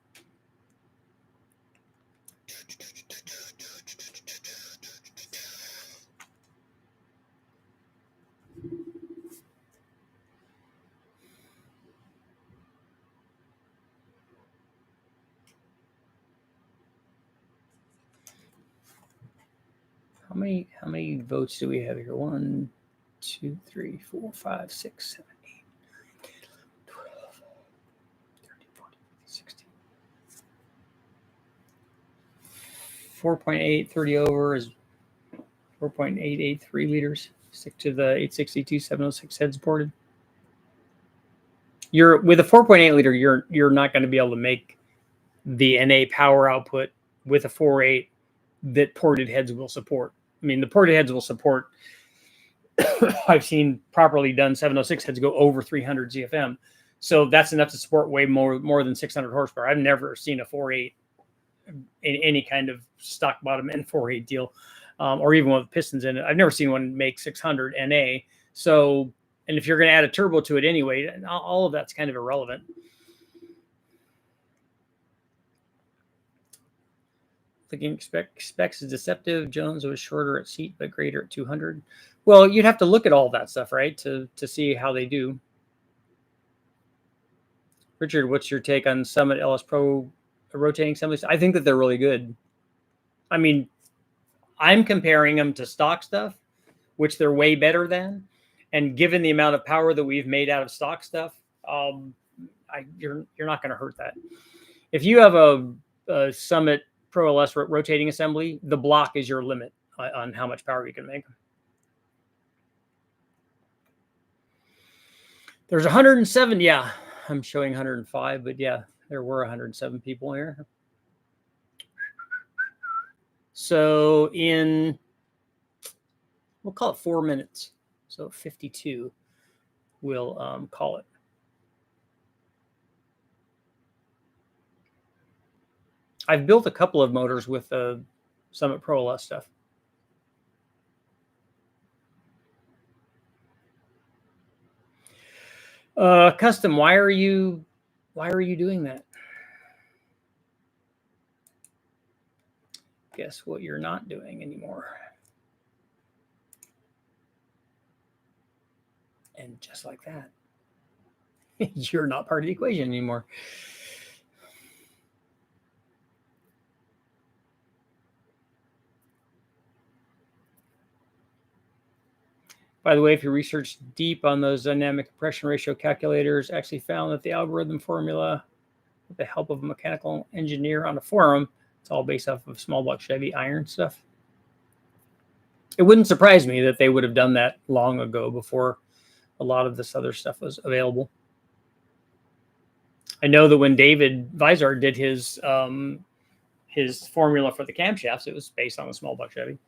How many votes do we have here? 1, 2, 3, 4, 5, 6, 7, 8, 9, 10, 11, 12, 13, 14, 16. 4.8, 30 over is 4.883 liters. Stick to the 862 706 heads ported. With a 4.8 liter, you're not going to be able to make the NA power output with a 4.8 that ported heads will support. I mean, the ported heads will support. I've seen properly done 706 heads go over 300 ZFM. So that's enough to support way more than 600 horsepower. I've never seen a 4.8 in any kind of stock bottom end 4.8 deal, or even with pistons in it. I've never seen one make 600 NA. So, and if you're going to add a turbo to it anyway, all of that's kind of irrelevant. Thinking specs is deceptive. Jones was shorter at seat, but greater at 200. Well, you'd have to look at all that stuff, right, to see how they do. Richard, what's your take on Summit LS Pro rotating assemblies? I think that they're really good. I mean, I'm comparing them to stock stuff, which they're way better than. And given the amount of power that we've made out of stock stuff, you're not going to hurt that. If you have a Summit Pro LS rotating assembly, the block is your limit on how much power you can make. There's 107. Yeah, I'm showing 105, but yeah, there were 107 people here. So we'll call it 4 minutes. So 52, we'll call it. I've built a couple of motors with Summit Pro LS stuff. Custom, why are you doing that? Guess what you're not doing anymore. And just like that, you're not part of the equation anymore. By the way, if you research deep on those dynamic compression ratio calculators, actually found that the algorithm formula, with the help of a mechanical engineer on a forum, it's all based off of small block Chevy iron stuff. It wouldn't surprise me that they would have done that long ago before a lot of this other stuff was available. I know that when David Vizard did his formula for the camshafts, it was based on a small block Chevy.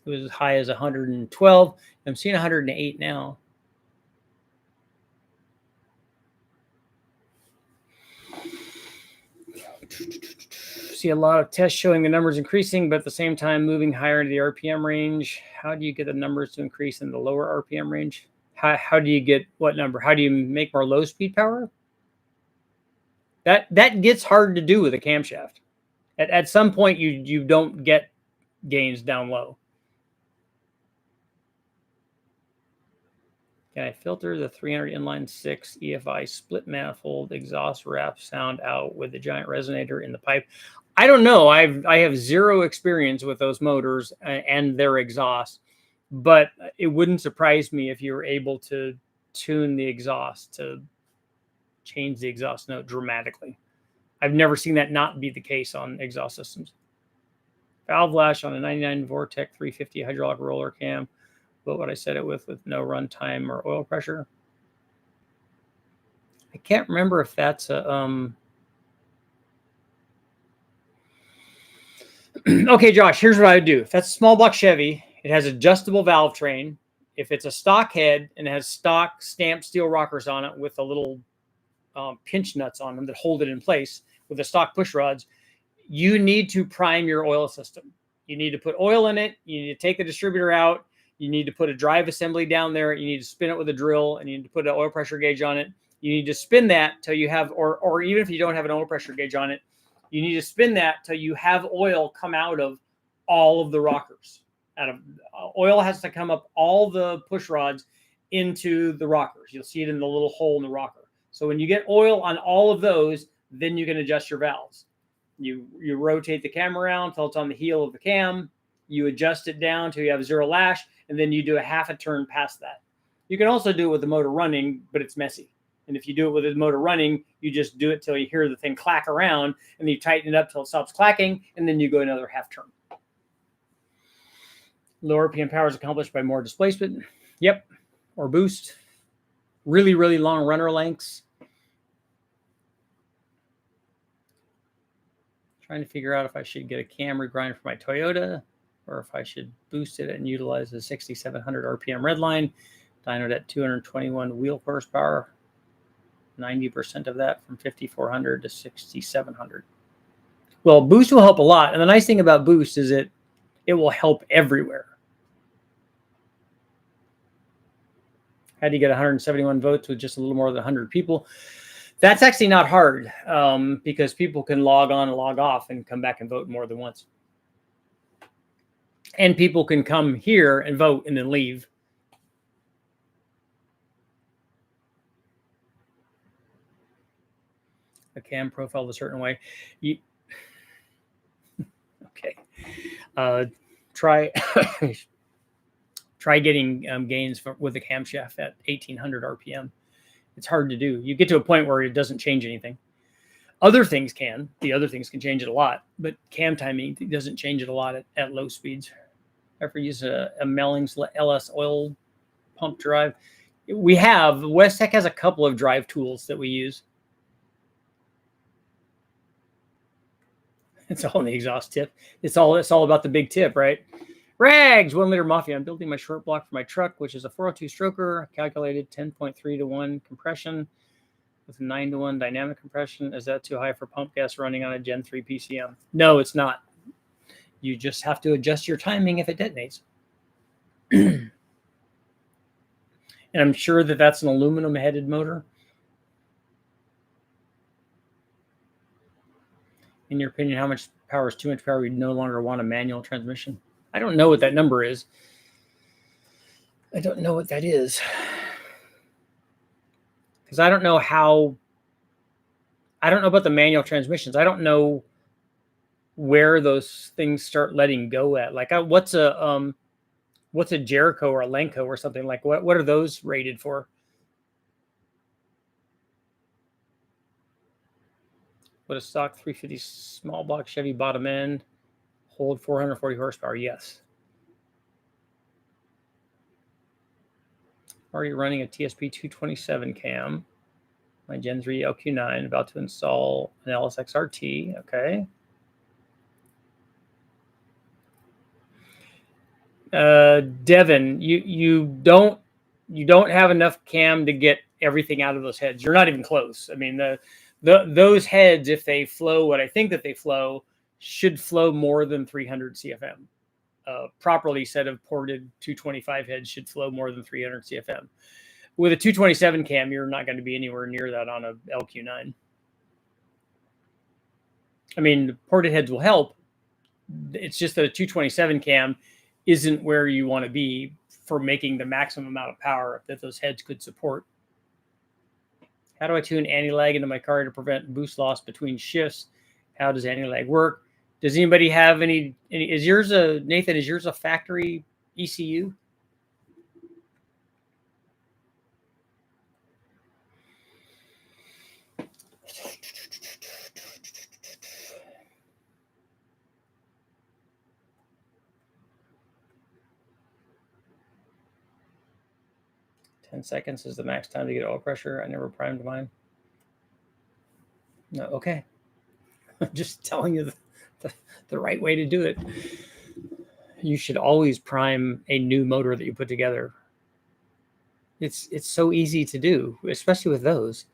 It was as high as 112. I'm seeing 108 now. See a lot of tests showing the numbers increasing, but at the same time moving higher into the RPM range. How do you get the numbers to increase in the lower RPM range? How do you get what number? How do you make more low speed power? That gets hard to do with a camshaft. At some point, you don't get gains down low. Can I filter the 300 inline 6 EFI split manifold exhaust wrap sound out with the giant resonator in the pipe? I don't know. I have zero experience with those motors and their exhaust, but it wouldn't surprise me if you were able to tune the exhaust to change the exhaust note dramatically. I've never seen that not be the case on exhaust systems. Valve lash on a 99 Vortec 350 hydraulic roller cam. What would I set it with no runtime or oil pressure? I can't remember if that's a okay, Josh, here's what I would do. If that's a small block Chevy, it has adjustable valve train. If it's a stock head and it has stock stamped steel rockers on it with a little pinch nuts on them that hold it in place with the stock push rods, you need to prime your oil system. You need to put oil in it. You need to take the distributor out. You need to put a drive assembly down there. You need to spin it with a drill, and you need to put an oil pressure gauge on it. You need to spin that till you have, or even if you don't have an oil pressure gauge on it, you need to spin that till you have oil come out of all of the rockers. Oil has to come up all the push rods into the rockers. You'll see it in the little hole in the rocker. So when you get oil on all of those, then you can adjust your valves. You rotate the cam around till it's on the heel of the cam. You adjust it down till you have zero lash, and then you do a half a turn past that. You can also do it with the motor running, but it's messy. And if you do it with the motor running, you just do it till you hear the thing clack around, and then you tighten it up till it stops clacking, and then you go another half turn. Lower RPM power is accomplished by more displacement. Yep. Or boost. Really, really long runner lengths. Trying to figure out if I should get a cam regrind for my Toyota or if I should boost it and utilize the 6,700 RPM redline. Dynoed at 221 wheel horsepower. 90% of that from 5,400 to 6,700. Well, boost will help a lot. And the nice thing about boost is it will help everywhere. How do you get 171 votes with just a little more than 100 people? That's actually not hard because people can log on and log off and come back and vote more than once. And people can come here and vote and then leave. A cam profile a certain way. Okay. Try getting gains with the camshaft at 1,800 RPM. It's hard to do. You get to a point where it doesn't change anything. Other things can. The other things can change it a lot, but cam timing doesn't change it a lot at low speeds. Ever use a Mellings LS oil pump drive? We have. Westech has a couple of drive tools that we use. It's all in the exhaust tip. It's all about the big tip, right? Rags, 1 liter Mafia. I'm building my short block for my truck, which is a 402 stroker, calculated 10.3 to 1 compression with 9 to 1 dynamic compression. Is that too high for pump gas running on a Gen 3 PCM? No, it's not. You just have to adjust your timing if it detonates. And I'm sure that that's an aluminum headed motor. In your opinion, how much power is too much power? We no longer want a manual transmission. I don't know what that number is. I don't know what that is. Because I don't know about the manual transmissions. I don't know where those things start letting go at. Like what's a Jericho or a Lenco or something like what are those rated for? Would a stock 350 small block Chevy bottom end hold 440 horsepower? Yes. Already running a TSP 227 cam. My Gen 3 LQ9, about to install an LSX RT. Okay. Devin, you don't have enough cam to get everything out of those heads. You're not even close. I mean, those heads, if they flow what I think that they flow, should flow more than 300 CFM. Properly set of ported 225 heads should flow more than 300 CFM. With a 227 cam, you're not going to be anywhere near that on a LQ9. I mean, the ported heads will help. It's just that a 227 cam isn't where you want to be for making the maximum amount of power that those heads could support. How do I tune anti-lag into my car to prevent boost loss between shifts? How does anti-lag work? Does anybody have any is yours a, Nathan, is yours a factory ECU? Seconds is the max time to get oil pressure. I never primed mine. No, okay. I'm just telling you the right way to do it. You should always prime a new motor that you put together. It's so easy to do, especially with those.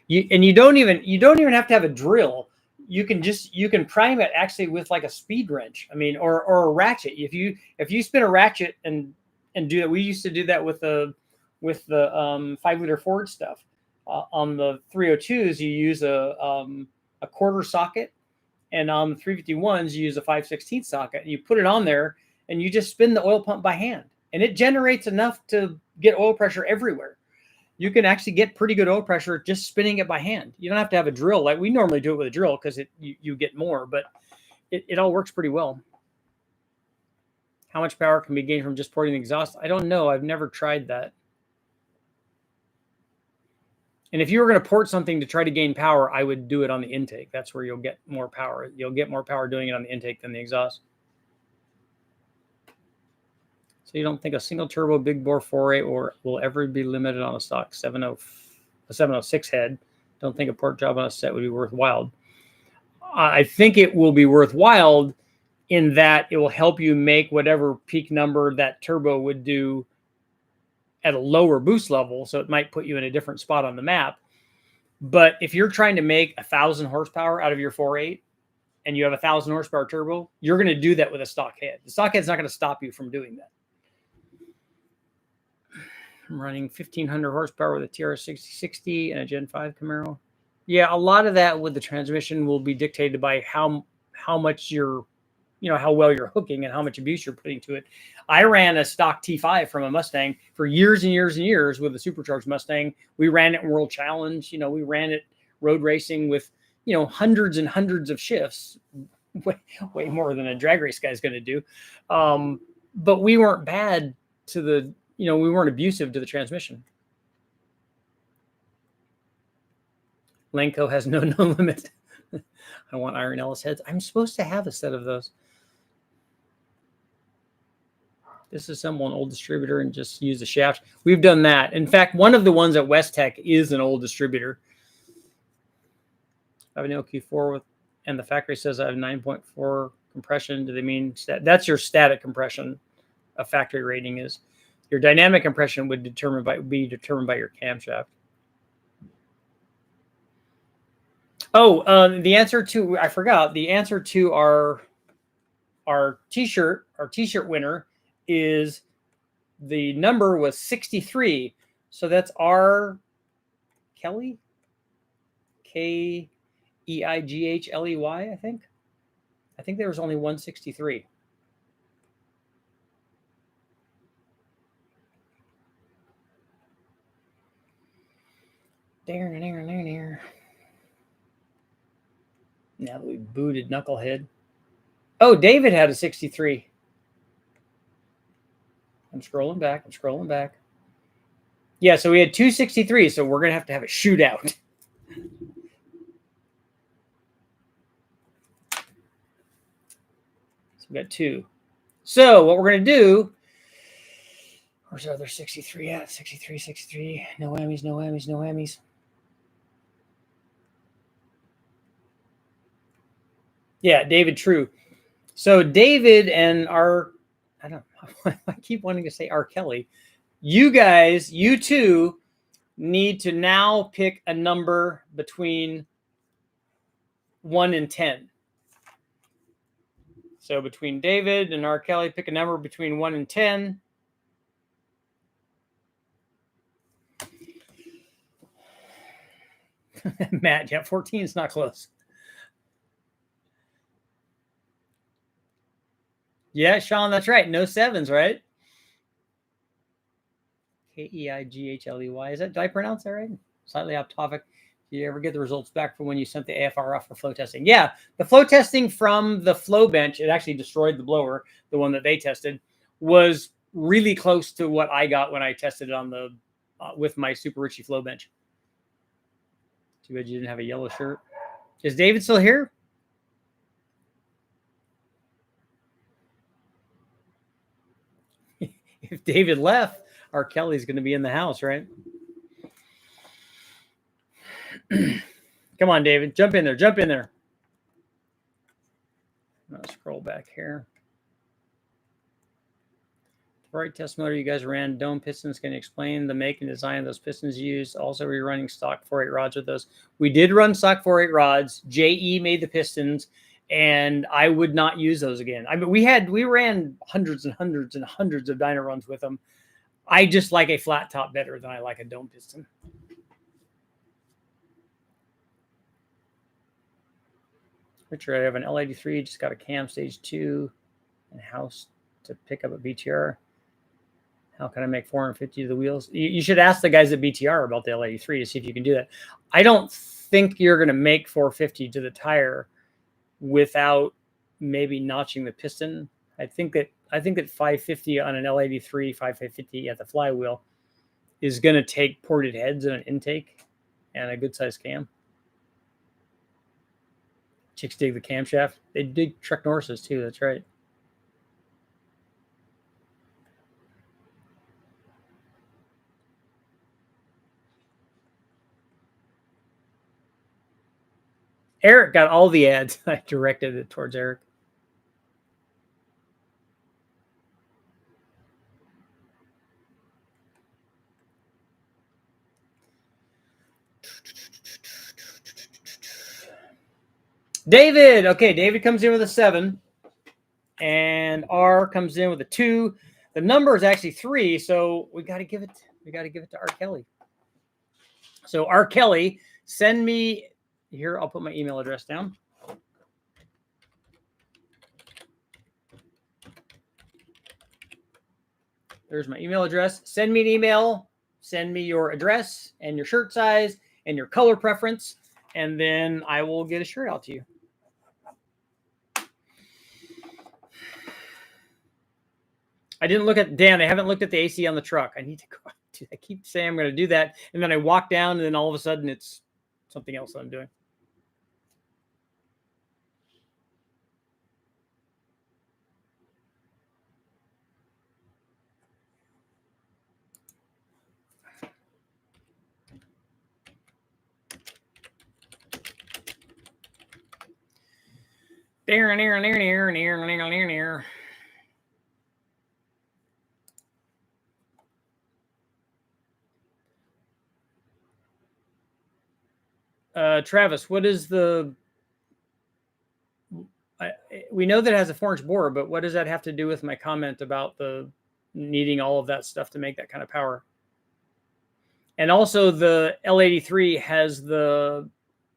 You don't even have to have a drill. You can prime it actually with like a speed wrench. I mean, or a ratchet. If you spin a ratchet and do that, we used to do that with the 5-liter Ford stuff. On the 302s, you use a quarter socket, and on the 351s, you use a 5/16 socket. And you put it on there, and you just spin the oil pump by hand, and it generates enough to get oil pressure everywhere. You can actually get pretty good oil pressure just spinning it by hand. You don't have to have a drill like we normally do it with a drill because you get more, but it all works pretty well. How much power can be gained from just porting the exhaust? I don't know. I've never tried that. And if you were going to port something to try to gain power, I would do it on the intake. That's where you'll get more power. You'll get more power doing it on the intake than the exhaust. So you don't think a single turbo big bore 4.8 will ever be limited on a stock 706 head? Don't think a port job on a set would be worthwhile. I think it will be worthwhile in that it will help you make whatever peak number that turbo would do at a lower boost level. So it might put you in a different spot on the map. But if you're trying to make 1,000 horsepower out of your 4.8 and you have 1,000 horsepower turbo, you're going to do that with a stock head. The stock head's not going to stop you from doing that. I'm running 1,500 horsepower with a TR6060 and a Gen 5 Camaro. Yeah, a lot of that with the transmission will be dictated by how much you're, how well you're hooking and how much abuse you're putting to it. I ran a stock T5 from a Mustang for years and years and years with a supercharged Mustang. We ran it in World Challenge. We ran it road racing with, hundreds and hundreds of shifts, way more than a drag race guy's going to do. But we weren't bad to the, we weren't abusive to the transmission. Lenco has no limit. I want Iron Ellis heads. I'm supposed to have a set of those. Disassemble an old distributor and just use the shaft. We've done that. In fact, one of the ones at West Tech is an old distributor. I have an LQ4 with, and the factory says I have 9.4 compression. Do they mean that's your static compression? A factory rating is. Your dynamic compression would be determined by your camshaft. Oh, the answer to, I forgot, the answer to our t-shirt winner is, the number was 63. So that's R. Kelly, Keighgley, I think. I think there was only 163. There. Now that we booted Knucklehead. Oh, David had a 63. I'm scrolling back. Yeah, so we had 263, so we're going to have a shootout. So we got 2. So what we're going to do, where's the other 63 at? 63. No whammies. Yeah, David, true. So David and I keep wanting to say R. Kelly. You guys, you two need to now pick a number between 1 and 10. So between David and R. Kelly, pick a number between 1 and 10. Matt, yeah, 14 is not close. Yeah, Sean, that's right. No sevens, right? Keigley. Is that, did I pronounce that right? Slightly off topic. Did you ever get the results back from when you sent the AFR off for flow testing? Yeah, the flow testing from the flow bench, it actually destroyed the blower, the one that they tested, was really close to what I got when I tested it on the with my Super Richie flow bench. Too bad you didn't have a yellow shirt. Is David still here? If David left, R. Kelly's going to be in the house, right? Come on, David. Jump in there. Jump in there. I'm going to scroll back here. The right test motor you guys ran, dome pistons. Can you explain the make and design of those pistons used? Also, were you running stock 4.8 rods with those? We did run stock 4.8 rods. JE made the pistons, and I would not use those again. I mean, we ran hundreds and hundreds and hundreds of dyno runs with them. I just like a flat top better than I like a dome piston. Richard, I have an L83, just got a cam stage 2 and house to pick up a BTR. How can I make 450 to the wheels? You should ask the guys at BTR about the L83 to see if you can do that. I don't think you're going to make 450 to the tire without maybe notching the piston. I think that 550 on an L83, 550 at the flywheel is going to take ported heads and an intake and a good size cam. Chicks dig the camshaft. They dig Trek Norris's too. That's right. Eric got all the ads. I directed it towards Eric. David. Okay, David comes in with a 7. And R comes in with a 2. The number is actually 3, so we got to give it to R. Kelly. So R. Kelly, send me here. I'll put my email address down. There's my email address. Send me an email. Send me your address and your shirt size and your color preference, and then I will get a shirt out to you. I didn't look at Dan. I haven't looked at the AC on the truck. I need to go. I keep saying I'm going to do that, and then I walk down, and then all of a sudden it's something else that I'm doing. Near. Travis, what is the? We know that it has a 4-inch bore, but what does that have to do with my comment about the needing all of that stuff to make that kind of power? And also, the L83 has the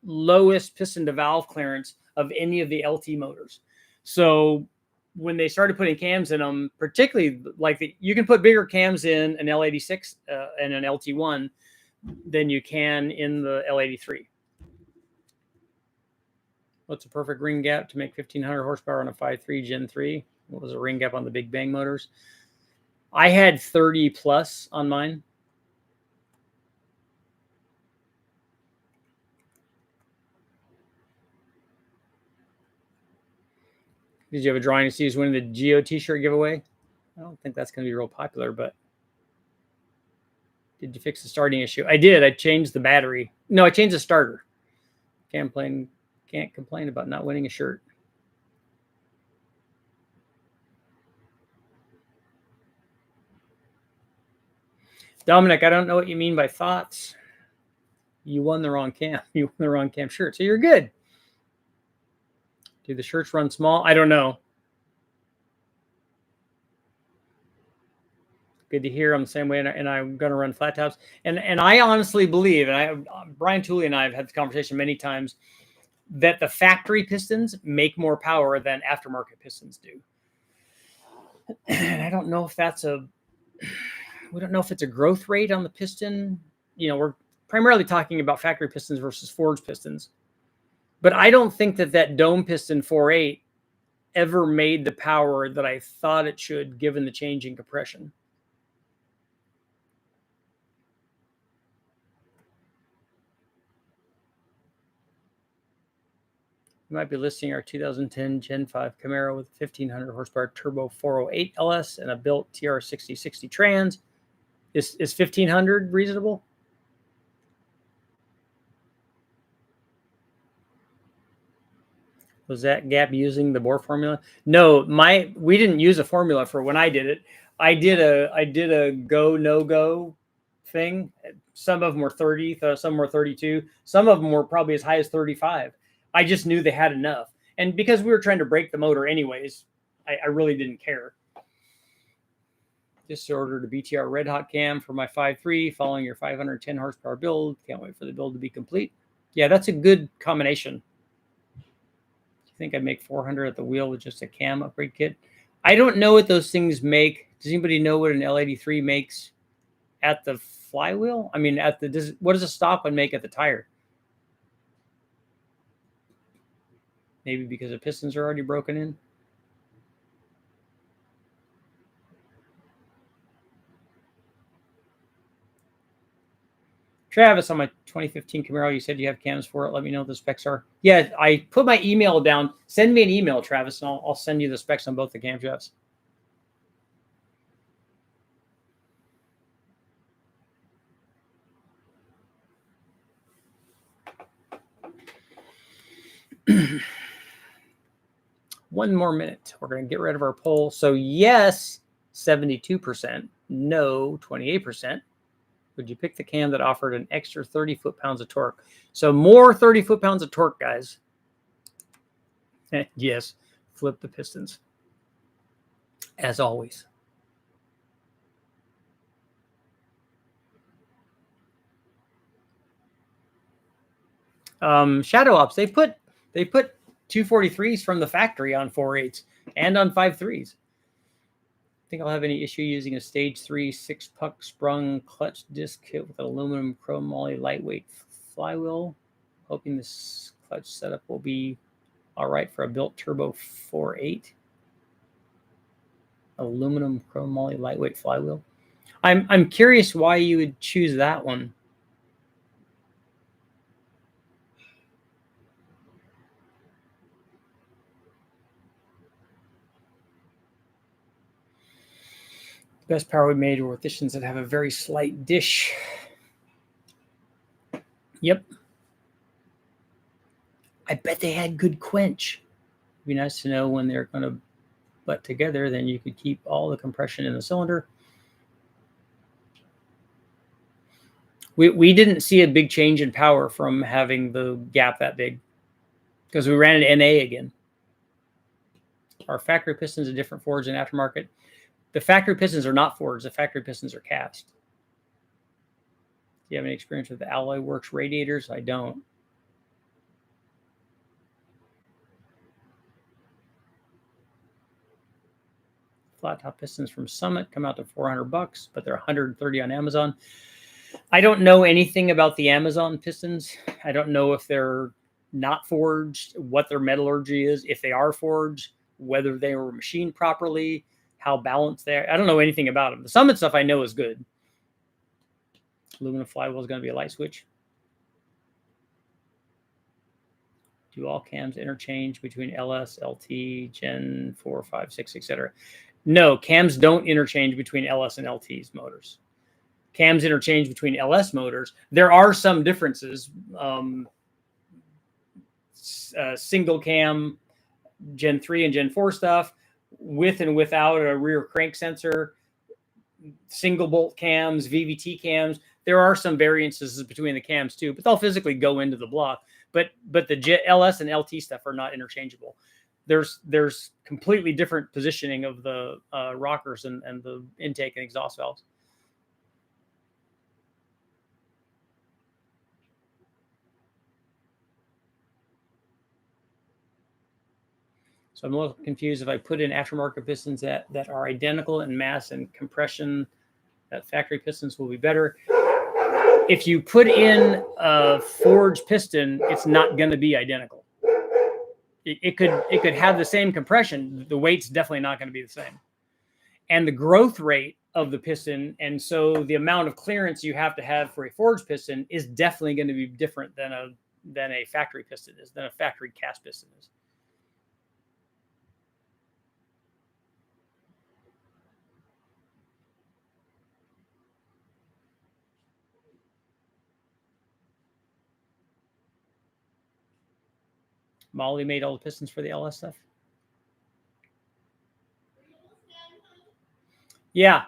lowest piston to valve clearance of any of the LT motors. So when they started putting cams in them, particularly like you can put bigger cams in an L86 and an LT1 than you can in the L83. What's a perfect ring gap to make 1,500 horsepower on a 5.3 Gen 3? What was a ring gap on the Big Bang motors? I had 30 plus on mine. Did you have a drawing to see who's winning the Geo t-shirt giveaway? I don't think that's going to be real popular, but did you fix the starting issue? I did. I changed the battery. No, I changed the starter. Can't complain about not winning a shirt. Dominic, I don't know what you mean by thoughts. You won the wrong cam. You won the wrong cam shirt. So you're good. Do the shirts run small? I don't know. Good to hear. I'm the same way, and I'm going to run flat tops. And I honestly believe, and Brian Tooley and I have had the conversation many times, that the factory pistons make more power than aftermarket pistons do. And I don't know if we don't know if it's a growth rate on the piston. We're primarily talking about factory pistons versus forged pistons. But I don't think that dome piston 4.8 ever made the power that I thought it should, given the change in compression. We might be listing our 2010 Gen 5 Camaro with 1,500 horsepower turbo 408 LS and a built TR6060 trans. Is 1,500 reasonable? Was that gap using the bore formula? No, we didn't use a formula for when I did it. I did a go no go thing. Some of them were 30, some were 32. Some of them were probably as high as 35. I just knew they had enough. And because we were trying to break the motor anyways, I really didn't care. Just ordered a BTR Red Hot cam for my 5.3 following your 510 horsepower build. Can't wait for the build to be complete. Yeah, that's a good combination. I think I'd make 400 at the wheel with just a cam upgrade kit. I don't know what those things make. Does anybody know what an L83 makes at the flywheel? I mean, what does a stop one make at the tire? Maybe because the pistons are already broken in. Travis, on my 2015 Camaro, you said you have cams for it. Let me know what the specs are. Yeah, I put my email down. Send me an email, Travis, and I'll send you the specs on both the camshafts. One more minute. We're going to get rid of our poll. So yes, 72%. No, 28%. Would you pick the cam that offered an extra 30 foot-pounds of torque? So more 30 foot-pounds of torque, guys. Yes, flip the pistons. As always. Shadow Ops, they put 243s from the factory on 4.8s and on 5.3s. Think I'll have any issue using a stage 3 6-puck sprung clutch disc kit with an aluminum chrome moly lightweight flywheel. Hoping this clutch setup will be all right for a built turbo 4.8. Aluminum chrome moly lightweight flywheel. I'm curious why you would choose that one. Best power we made were with editions that have a very slight dish. Yep. I bet they had good quench. It'd be nice to know when they're going to butt together. Then you could keep all the compression in the cylinder. We didn't see a big change in power from having the gap that big because we ran an NA again. Our factory pistons are different forged and aftermarket. The factory pistons are not forged. The factory pistons are cast. Do you have any experience with the Alloy Works radiators? I don't. Flat top pistons from Summit come out to $400, but they're $130 on Amazon. I don't know anything about the Amazon pistons. I don't know if they're not forged, what their metallurgy is, if they are forged, whether they were machined properly, how balanced they are. I don't know anything about them. The Summit stuff I know is good. Aluminum flywheel is going to be a light switch. Do all cams interchange between LS, LT, Gen 4, 5, 6, etc.? No, cams don't interchange between LS and LT's motors. Cams interchange between LS motors. There are some differences. Single cam, Gen 3 and Gen 4 stuff, with and without a rear crank sensor, single bolt cams, VVT cams. There are some variances between the cams too, but they'll physically go into the block. But the LS and LT stuff are not interchangeable. There's completely different positioning of the rockers and the intake and exhaust valves. So So I'm a little confused if I put in aftermarket pistons that are identical in mass and compression, that factory pistons will be better. If you put in a forged piston, it's not going to be identical. It could have the same compression. The weight's definitely not going to be the same. And the growth rate of the piston, and so the amount of clearance you have to have for a forged piston is definitely going to be different than a factory piston is, than a factory cast piston is. Molly made all the pistons for the LS stuff. Yeah.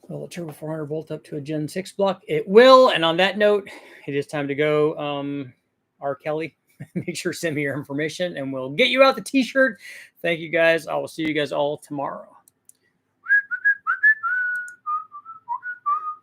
Will the Turbo 400 bolt up to a Gen 6 block? It will. And on that note, it is time to go. R. Kelly, make sure to send me your information and we'll get you out the t-shirt. Thank you guys. I will see you guys all tomorrow.